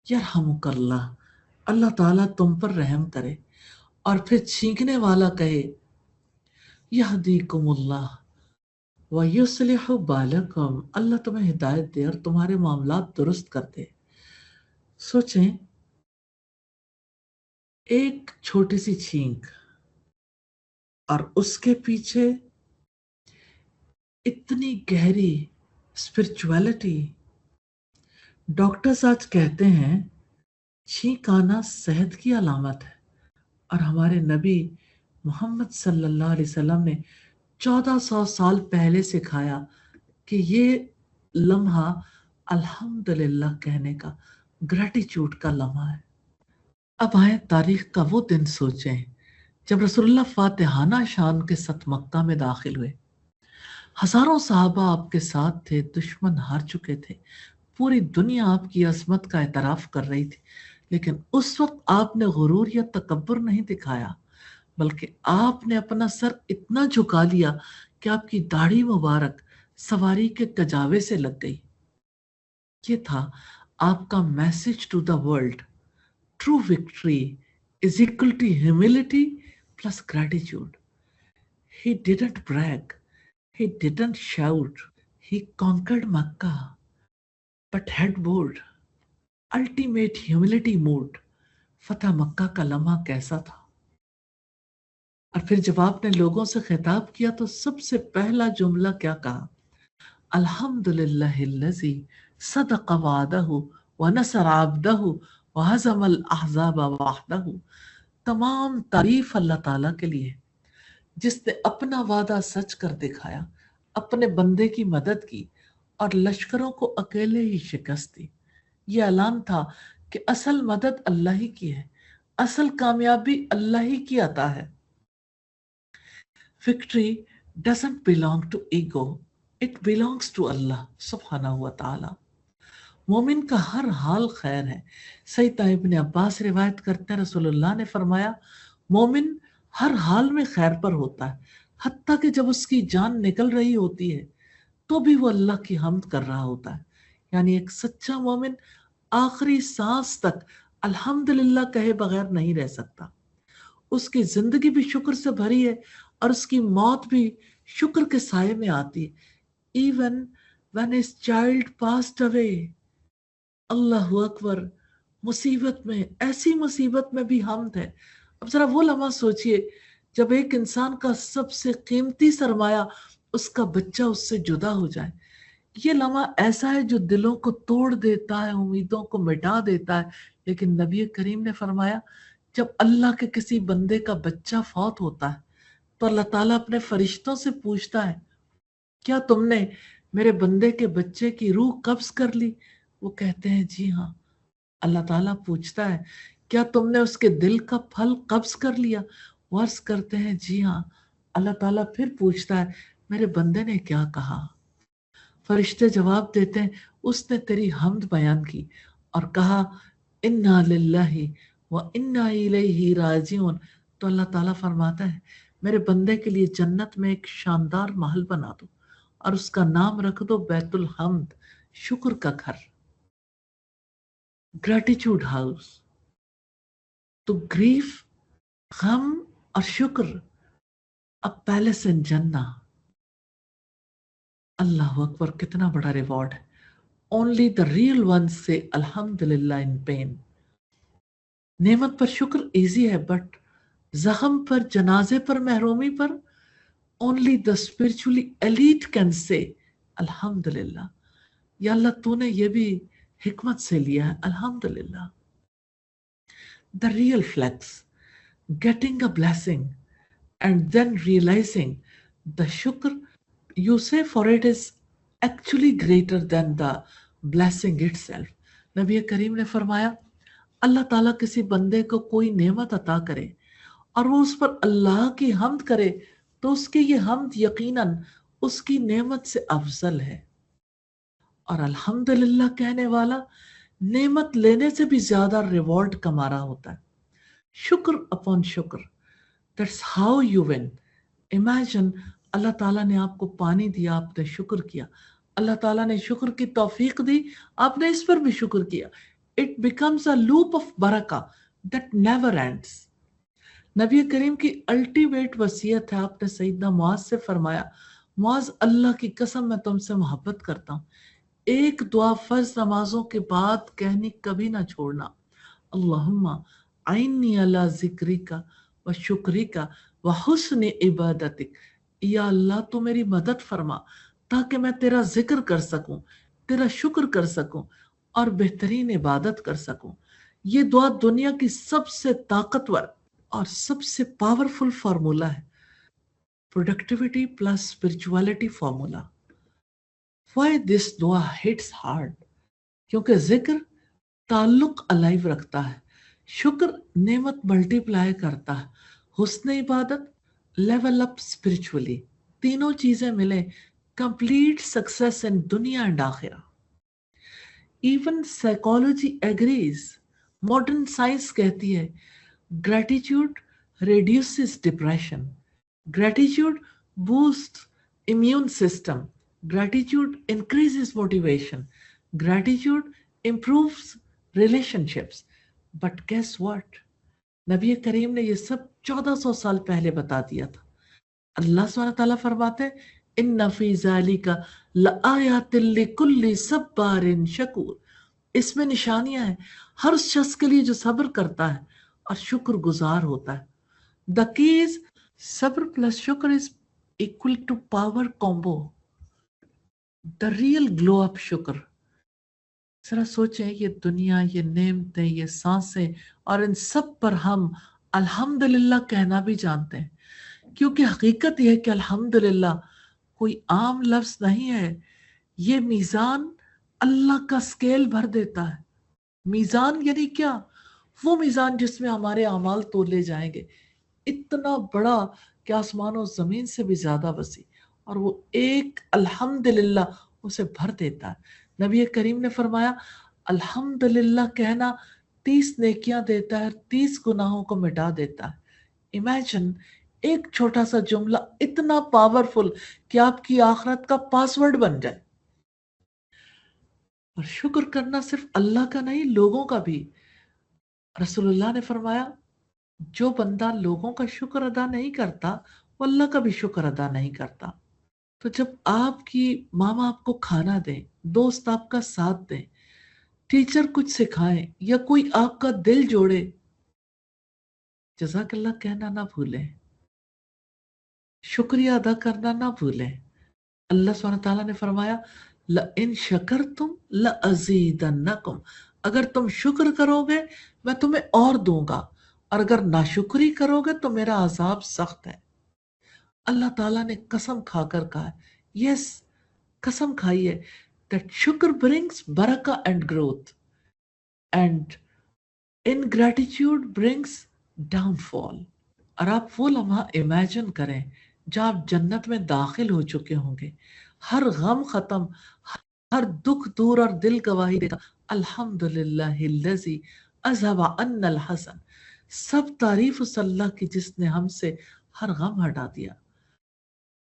यरहमुकल्लाह, अल्लाह ताला तुम पर रहम करे, और फिर छींकने वाला कहे, यहदीकुमुल्लाह व युस्लिहु बालकुम, अल्लाह तुम्हें हिदायत दे और तुम्हारे मामलात दुरुस्त कर दे। सोचें, एक छोटी सी छींक और उसके पीछे इतनी गहरी स्पिरिचुअलिटी। डॉक्टर्स आज कहते हैं छींक आना सेहत की अलामत है, और हमारे नबी मोहम्मद सल्लल्लाहु अलैहि वसल्लम ने 1400 साल पहले सिखाया कि ये लम्हा अल्हम्दुलिल्लाह कहने का, ग्रेटिट्यूड का लम्हा है। अब आए तारीख का वो दिन सोचें जब रसूलुल्लाह फातिहाना शान के साथ मक्का में दाखिल हुए। हजारों सहाबा आपके साथ थे, दुश्मन हार चुके थे, पूरी दुनिया आपकी अजमत का एतराफ कर रही थी, लेकिन उस वक्त आपने गुरूर या तकब्बुर नहीं दिखाया, बल्कि आपने अपना सर इतना झुका लिया कि आपकी दाढ़ी मुबारक सवारी के कजावे से लग गई। ये था आपका message to the world. True victory is equal to humility plus gratitude. He didn't brag, he didn't shout, he conquered Makkah, but headboard, ultimate humility mood। फतह मक्का का लम्हा कैसा था? और फिर जब आपने लोगों से खिताब किया तो सबसे पहला जुमला क्या कहा? अल्हम्दुलिल्लाहिल्लज़ी सदक़ वअदहु व नसर अब्दहु व हज़मल अहज़ाब वहदहु। तमाम तारीफ अल्लाह ताला के लिए, जिसने अपना वादा सच कर दिखाया, अपने बंदे की मदद की और लश्करों को अकेले ही शिकस्त दी। ये ऐलान था कि असल मदद अल्लाह ही की है, असल कामयाबी अल्लाह ही की अता है। Victory doesn't belong to ego, it belongs to Allah सुब्हानहु व तआला। मोमिन का हर हाल खैर है। सैयदना इब्न अब्बास रिवायत करते हैं, रसूलुल्लाह ने फरमाया, मोमिन हर हाल में खैर पर होता है, हत्ता कि जब उसकी जान निकल रही होती है तो भी वो अल्लाह की हम्द कर रहा होता है। यानी एक सच्चा मोमिन आखिरी सांस तक अल्हम्दुलिल्लाह कहे बगैर नहीं रह सकता। उसकी जिंदगी भी शुक्र से भरी है और उसकी मौत भी शुक्र के साये में आती है। Even when his child passed away, अल्लाहु अकबर, मुसीबत में, ऐसी मुसीबत में भी हम्द है। अब जरा वो लम्हा सोचिए जब एक इंसान का सबसे कीमती सरमाया, उसका बच्चा, उससे जुदा हो जाए। ये लम्हा ऐसा है जो दिलों को तोड़ देता है, उम्मीदों को मिटा देता है। लेकिन नबी करीम ने फरमाया, जब अल्लाह के किसी बंदे का बच्चा फौत होता है तो अल्लाह ताला अपने फरिश्तों से पूछता है, क्या तुमने मेरे बंदे के बच्चे की रूह कब्ज कर ली? वो कहते हैं जी हाँ। अल्लाह ताला पूछता है, क्या तुमने उसके दिल का फल कब्ज कर लिया? वो अर्ज करते हैं जी हाँ। अल्लाह ताला फिर पूछता है, मेरे बंदे ने क्या कहा? फरिश्ते जवाब देते हैं, उसने तेरी हम्द बयान की और कहा, इन्ना लिल्लाहि व इन्ना इलैहि राजिऊन। तो अल्लाह ताला फरमाता है, मेरे बंदे के लिए जन्नत में एक शानदार महल बना दो और उसका नाम रख दो बैतुल हम्द, शुक्र का घर, ग्रेटिट्यूड हाउस। तो ग्रीफ, गम और शुक्र, अ पैलेस इन जन्ना। अल्लाह अकबर, कितना बड़ा रिवॉर्ड है। ओनली द रियल वंस से अल्हम्दुलिल्लाह इन पेन। नेमत पर शुक्र इजी है, बट زخم پر، جنازے پر، محرومی پر only the spiritually elite can say الحمدللہ، یا اللہ تو نے یہ بھی حکمت سے لیا ہے، الحمدللہ. The real flex, getting a blessing and then realizing the shukr you say for it is actually greater than the blessing itself. نبی کریم نے فرمایا اللہ تعالیٰ کسی بندے کو کوئی نعمت عطا کرے اور وہ اس پر اللہ کی حمد کرے تو اس کی یہ حمد یقیناً اس کی نعمت سے افضل ہے، اور الحمدللہ کہنے والا نعمت لینے سے بھی زیادہ ریوارڈ کما رہا ہوتا ہے. شکر اپون شکر، that's how you win. Imagine اللہ تعالیٰ نے آپ کو پانی دیا، آپ نے شکر کیا، اللہ تعالیٰ نے شکر کی توفیق دی، آپ نے اس پر بھی شکر کیا. It becomes a loop of برکہ that never ends. نبی کریم کی الٹیمیٹ وصیت ہے، آپ نے سیدنا معاذ سے فرمایا معاذ اللہ کی قسم میں تم سے محبت کرتا ہوں، ایک دعا فرض نمازوں کے بعد کہنی کبھی نہ چھوڑنا، اللہم عینی علی ذکرک و شکرک و حسن عبادتک، یا اللہ تو میری مدد فرما تاکہ میں تیرا ذکر کر سکوں، تیرا شکر کر سکوں اور بہترین عبادت کر سکوں. یہ دعا دنیا کی سب سے طاقتور اور سب سے پاورفل فارمولا ہے، productivity plus spirituality formula. Why this دعا hits hard؟ کیونکہ ذکر تعلق الائیو رکھتا ہے، شکر نعمت ملٹی پلائی کرتا ہے، حسن عبادت لیول اپ اسپرچولی. تینوں چیزیں ملیں کمپلیٹ سکسیس ان دنیا اینڈ آخرہ. Even psychology agrees, modern science کہتی ہے gratitude reduces depression, gratitude boost immune system, gratitude increases motivation, gratitude improves relationships. But guess what؟ نبی کریم نے یہ سب 1400 سال پہلے بتا دیا تھا. اللہ سبحانہ تعالیٰ فرماتے ان فی ذالک لآیات لکل صبار شکور، اس میں نشانیاں ہیں ہر شخص کے لیے جو صبر کرتا ہے اور شکر گزار ہوتا ہے. The keys صبر پلس شکر is equal to power combo. The real glow up شکر. ذرا سوچیں یہ دنیا، یہ نعمتیں، یہ سانسیں اور ان سب پر ہم الحمدللہ کہنا بھی جانتے ہیں، کیونکہ حقیقت یہ ہے کہ الحمدللہ کوئی عام لفظ نہیں ہے، یہ میزان اللہ کا سکیل بھر دیتا ہے. میزان یعنی کیا؟ وہ میزان جس میں ہمارے اعمال تولے جائیں گے، اتنا بڑا کہ آسمان و زمین سے بھی زیادہ وسیع، اور وہ ایک الحمدللہ اسے بھر دیتا ہے. نبی کریم نے فرمایا الحمدللہ کہنا 30 نیکیاں دیتا ہے، 30 گناہوں کو مٹا دیتا ہے. امیجن ایک چھوٹا سا جملہ اتنا پاورفل کہ آپ کی آخرت کا پاسورڈ بن جائے. اور شکر کرنا صرف اللہ کا نہیں، لوگوں کا بھی. رسول اللہ نے فرمایا جو بندہ لوگوں کا شکر ادا نہیں کرتا وہ اللہ کا بھی شکر ادا نہیں کرتا. تو جب آپ کی ماما آپ کو کھانا دیں، دوست آپ کا ساتھ دیں، ٹیچر کچھ سکھائیں یا کوئی آپ کا دل جوڑے، جزاک اللہ کہنا نہ بھولیں، شکریہ ادا کرنا نہ بھولیں. اللہ سبحانہ تعالیٰ نے فرمایا لَإِن شَكَرْتُمْ لَأَزِيدَنَّكُمْ، اگر تم شکر کرو گے میں تمہیں اور دوں گا، اور اگر ناشکری کرو گے تو میرا عذاب سخت ہے. اللہ تعالیٰ نے قسم کھا کر کہا ہے، یس قسم کھائی ہے that شکر brings برکہ and growth and ingratitude brings downfall. اور آپ وہ لمحہ امیجن کریں جب آپ جنت میں داخل ہو چکے ہوں گے، ہر غم ختم، ہر دکھ دور اور دل گواہی دے گا الحمدللہ الذی اذھب عنا الحزن، سب تعریف اس اللہ کی جس نے ہم سے ہر غم ہٹا دیا.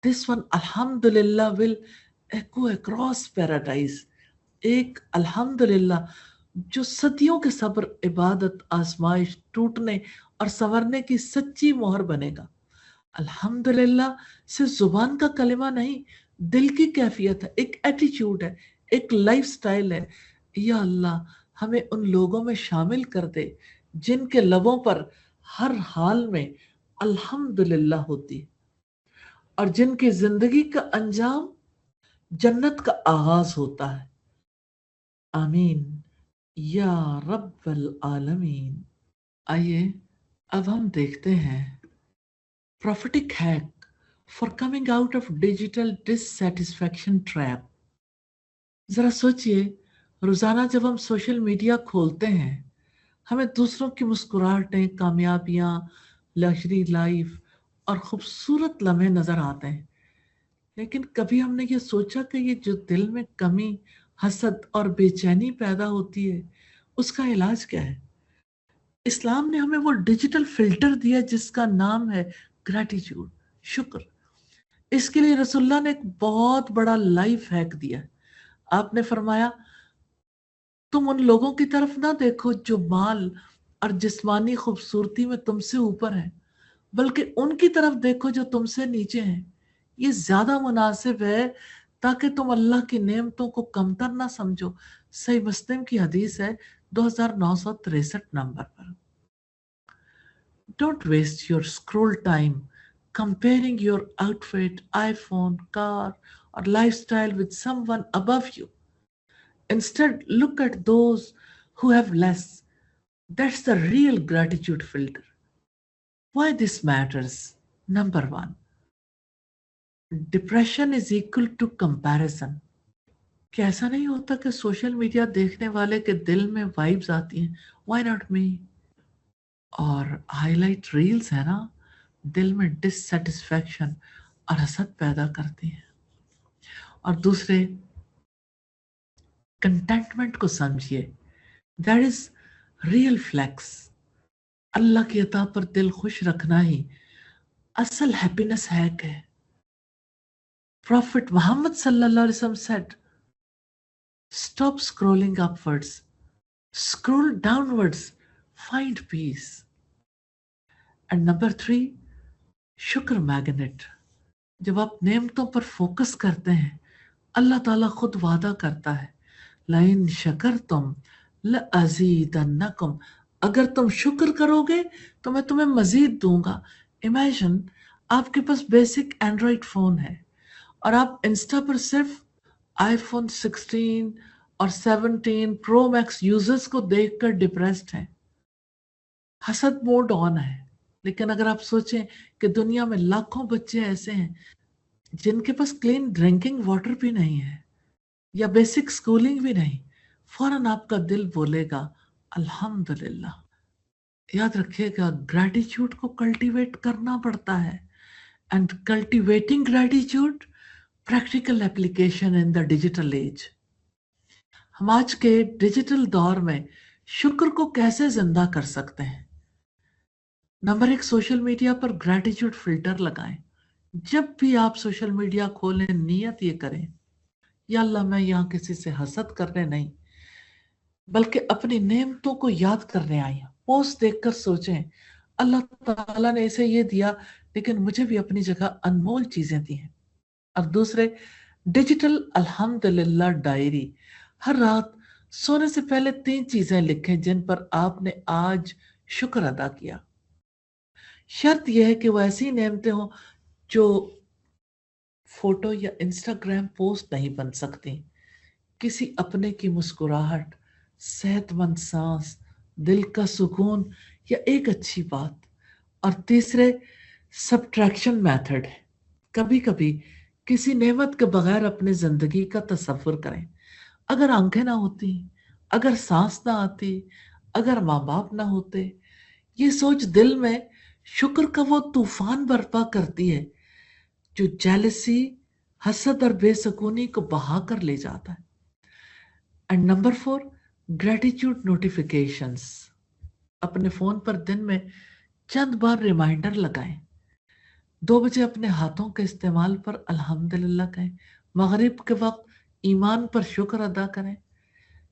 This one الحمدللہ will echo across paradise. ایک الحمدللہ جو صدیوں کے صبر، عبادت، آزمائش، ٹوٹنے اور سنورنے کی سچی مہر بنے گا. الحمدللہ صرف زبان کا کلمہ نہیں، دل کی کیفیت ہے، ایک ایٹیچیوڈ ہے، ایک لائف سٹائل ہے. یا اللہ ہمیں ان لوگوں میں شامل کر دے جن کے لبوں پر ہر حال میں अल्हम्दुलिल्लाह होती है, और जिनकी जिंदगी का अंजाम जन्नत का आगाज होता है। आमीन या रब्बल आलमीन। आइए अब हम देखते हैं prophetic hack for coming out of digital dissatisfaction trap। जरा सोचिए, रोजाना जब हम सोशल मीडिया खोलते हैं, हमें दूसरों की मुस्कुराहटें, कामयाबियां, लग्जरी लाइफ और खूबसूरत लम्हे नजर आते हैं। लेकिन कभी हमने ये सोचा कि ये जो दिल में कमी, हसद और बेचैनी पैदा होती है, उसका इलाज क्या है? इस्लाम ने हमें वो डिजिटल फिल्टर दिया जिसका नाम है ग्रैटिट्यूड, शुक्र। इसके लिए रसुल्ला ने एक बहुत बड़ा लाइफ हैक दिया। आपने फरमाया, तुम उन लोगों की तरफ ना देखो जो माल और जिस्मानी खूबसूरती में तुमसे ऊपर है, बल्कि उनकी तरफ देखो जो तुमसे नीचे हैं। ये ज्यादा मुनासिब है, ताकि तुम अल्लाह की नेमतों को कमतर ना समझो। सही मुस्लिम की हदीस है 2963 नंबर पर। Don't waste your scroll time comparing your outfit, iPhone, car, or lifestyle with someone above you. Instead, look at those who have less. That's the real gratitude filter. Why this matters? Number one, depression is equal to comparison. क्या ऐसा नहीं होता कि social media देखने वाले के दिल में वाइब्स आती हैं, Why not me? और हाईलाइट रील्स है ना, दिल में डिससेटिस्फैक्शन और हसद पैदा करती हैं। और दूसरे, कंटेंटमेंट को समझिए, दैट इज रियल फ्लेक्स। अल्लाह की अता पर दिल खुश रखना ही असल हैप्पीनेस हैक है। प्रॉफिट मोहम्मद सल्लल्लाहु अलैहि वसल्लम said, stop scrolling upwards, scroll downwards, find peace. And number three, शुक्र मैग्नेट। जब आप नेमतों पर फोकस करते हैं, अल्लाह ताला खुद वादा करता है, लाइन शकर तुम लअज़ीदन्नकुम, अगर तुम शुक्र करोगे तो मैं तुम्हें मजीद दूंगा। इमेजिन, आपके पास बेसिक एंड्रॉइड फोन है और आप इंस्टा पर सिर्फ आईफोन 16 और 17 प्रो मैक्स यूजर्स को देखकर डिप्रेस्ड हैं, हसद मोड ऑन है। लेकिन अगर आप सोचें कि दुनिया में लाखों बच्चे ऐसे हैं जिनके पास क्लीन ड्रिंकिंग वाटर भी नहीं है या बेसिक स्कूलिंग भी नहीं, फौरन आपका दिल बोलेगा अल्हम्दुलिल्लाह। याद रखिएगा, ग्रैटिट्यूड को कल्टीवेट करना पड़ता है, and cultivating gratitude, practical application in the digital age. हम आज के डिजिटल दौर में शुक्र को कैसे जिंदा कर सकते हैं? नंबर एक, सोशल मीडिया पर ग्रैटिट्यूड फिल्टर लगाएं। जब भी आप सोशल मीडिया खोलें, नियत ये करें, या अल्लाह, मैं यहाँ किसी से हसद करने नहीं, बल्कि अपनी नेमतों को याद करने आई हूं। पोस्ट देखकर सोचें, अल्लाह ताला ने इसे ये दिया, लेकिन मुझे भी अपनी जगह अनमोल चीजें दी हैं। और दूसरे, डिजिटल अल्हम्दुलिल्लाह डायरी। हर रात सोने से पहले 3 चीजें लिखें जिन पर आपने आज शुक्र अदा किया। शर्त यह है कि वो ऐसी नेमतें हों जो फोटो या इंस्टाग्राम पोस्ट नहीं बन सकती। किसी अपने की मुस्कुराहट, सेहतमंद सांस, दिल का सुकून या एक अच्छी बात। और तीसरे, सब्ट्रैक्शन मेथड है। कभी कभी किसी नेमत के बगैर अपनी जिंदगी का तसव्वुर करें। अगर आंखें ना होती, अगर सांस ना आती, अगर माँ बाप ना होते, ये सोच दिल में शुक्र का वो तूफान बर्पा करती है जो जेलसी, हसद और बेसुकूनी को बहा कर ले जाता है। And number 4, gratitude notifications. अपने फोन पर दिन में चंद बार रिमाइंडर लगाएं। 2 बजे अपने हाथों के इस्तेमाल पर अल्हम्दुलिल्लाह कहें। मगरिब के वक्त ईमान पर शुक्र अदा करें।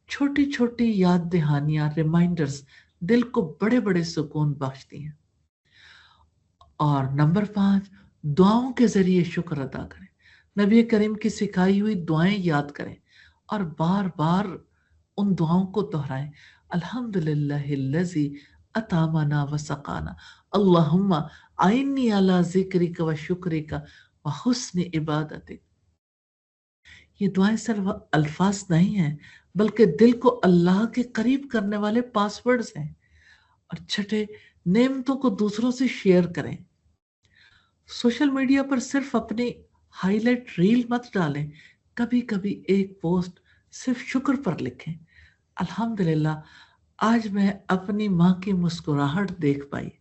छोटी छोटी याद दहानियां, रिमाइंडर्स दिल को बड़े बड़े सुकून बख्शती हैं। और नंबर 5, दुआओं के जरिए शुक्र अदा करें। नबी करीम की सिखाई हुई दुआएं याद करें और बार बार उन दुआओं को दोहराएं। अल्हम्दुलिल्लाहिल्लज़ी अतामना व सकाना अल्लाहुम्मा आइन्नी अला ज़िक्रिका व शुक्रिका व हुस्न इबादतिक। ये दुआएं सिर्फ अल्फाज नहीं हैं, बल्कि दिल को अल्लाह के करीब करने वाले पासवर्ड्स हैं। और छठे, नेमतों को दूसरों से शेयर करें। सोशल मीडिया पर सिर्फ अपनी हाईलाइट रील मत डालें, कभी कभी एक पोस्ट सिर्फ शुक्र पर लिखें। अल्हम्दुलिल्लाह आज मैं अपनी माँ की मुस्कुराहट देख पाई।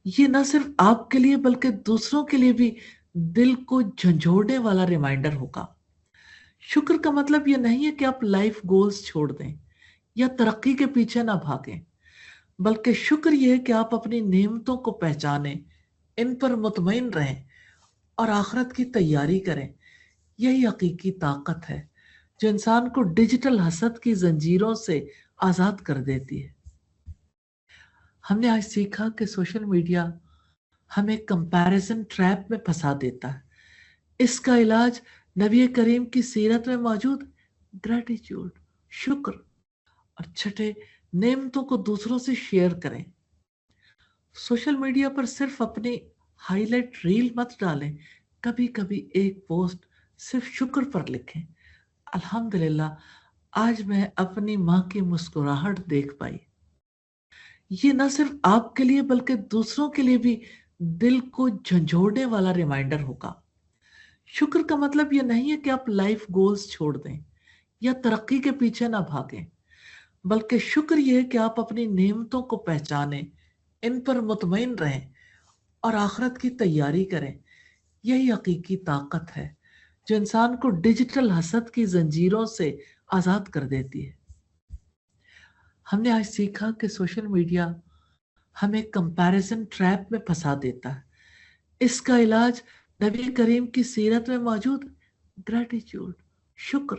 ये न सिर्फ आपके लिए बल्कि दूसरों के लिए भी दिल को झंझोड़ने वाला रिमाइंडर होगा। शुक्र का मतलब ये नहीं है कि आप लाइफ गोल्स छोड़ दें या तरक्की के पीछे ना भागें, बल्कि शुक्र यह है कि आप अपनी नेमतों को पहचानें, इन पर मुतमईन रहें और आखिरत की तैयारी करें। यही हकीकी ताकत है जो इंसान को डिजिटल हसद की जंजीरों से आजाद कर देती है। हमने आज सीखा कि सोशल मीडिया हमें कंपैरिजन ट्रैप में फंसा देता है। इसका इलाज नबी करीम की सीरत में मौजूद ग्रेटिट्यूड, शुक्र। और छठे, नेमतों को दूसरों से शेयर करें। सोशल मीडिया पर सिर्फ अपनी हाईलाइट रील मत डालें, कभी कभी एक पोस्ट सिर्फ शुक्र पर लिखें। अल्हम्दुलिल्लाह आज मैं अपनी माँ की मुस्कुराहट देख पाई। ये न सिर्फ आपके लिए बल्कि दूसरों के लिए भी दिल को झंझोड़ने वाला रिमाइंडर होगा। शुक्र का मतलब ये नहीं है कि आप लाइफ गोल्स छोड़ दें या तरक्की के पीछे ना भागें, बल्कि शुक्र यह है कि आप अपनी नेमतों को पहचानें, इन पर मुतमईन रहें और आखिरत की तैयारी करें। यही हकीकी ताकत है जो इंसान को डिजिटल हसद की जंजीरों से आजाद कर देती है। हमने आज सीखा कि सोशल मीडिया हमें कंपैरिजन ट्रैप में फंसा देता है। इसका इलाज नबी करीम की सीरत में मौजूद ग्रेटिट्यूड, शुक्र।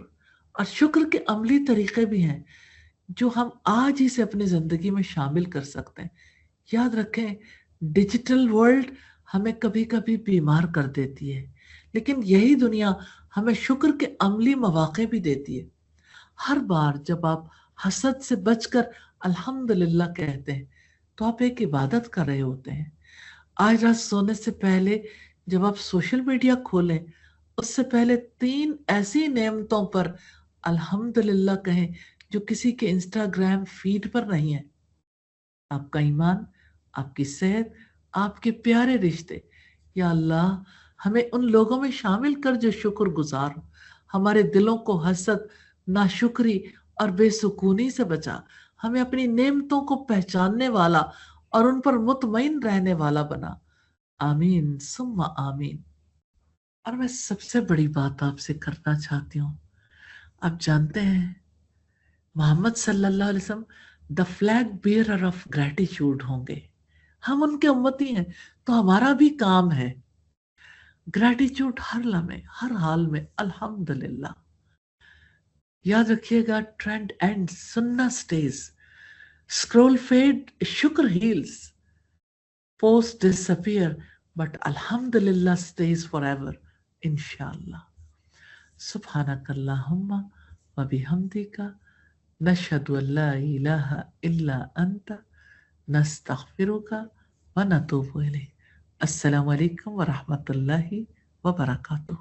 और शुक्र के अमली तरीके भी हैं जो हम आज ही से अपनी जिंदगी में शामिल कर सकते हैं। याद रखें, डिजिटल वर्ल्ड हमें कभी कभी बीमार कर देती है, लेकिन यही दुनिया हमें शुक्र के अमली मौके भी देती है। हर बार जब आप हसद से बचकर अल्हम्दुलिल्लाह कहते हैं तो आप एक इबादत कर रहे होते हैं। आज रात सोने से पहले जब आप सोशल मीडिया खोलें, उससे पहले 3 ऐसी नेमतों पर अल्हम्दुलिल्लाह कहें जो किसी के इंस्टाग्राम फीड पर नहीं है। आपका ईमान, आपकी सेहत, आपके प्यारे रिश्ते। या अल्लाह हमें उन लोगों में शामिल कर जो शुक्रगुजार हो। हमारे दिलों को हसद, नाशुक्री और बेसुकूनी से बचा। हमें अपनी नेमतों को पहचानने वाला और उन पर मुतमईन रहने वाला बना। आमीन सुम्मा आमीन। और मैं सबसे बड़ी बात आपसे करना चाहती हूँ, आप जानते हैं मोहम्मद सल्लल्लाहु अलैहि वसल्लम the flag bearer of gratitude होंगे। हम उनके उम्मती हैं, तो हमारा भी काम है ग्रेटिट्यूड हर लम्हे हर हाल में अल्हम्दुलिल्लाह। याद रखिएगा, ट्रेंड एंड्स, सुन्ना स्टेज, स्क्रॉल फेड, शुक्र heels, posts disappear, but alhamdulillah stays forever, inshallah. Subhanakallahumma wa bihamdika nashhadu an la ilaha illa anta nastaghfiruka wa natubu ilayk. Assalamu alaikum wa rahmatullahi wa barakatuh.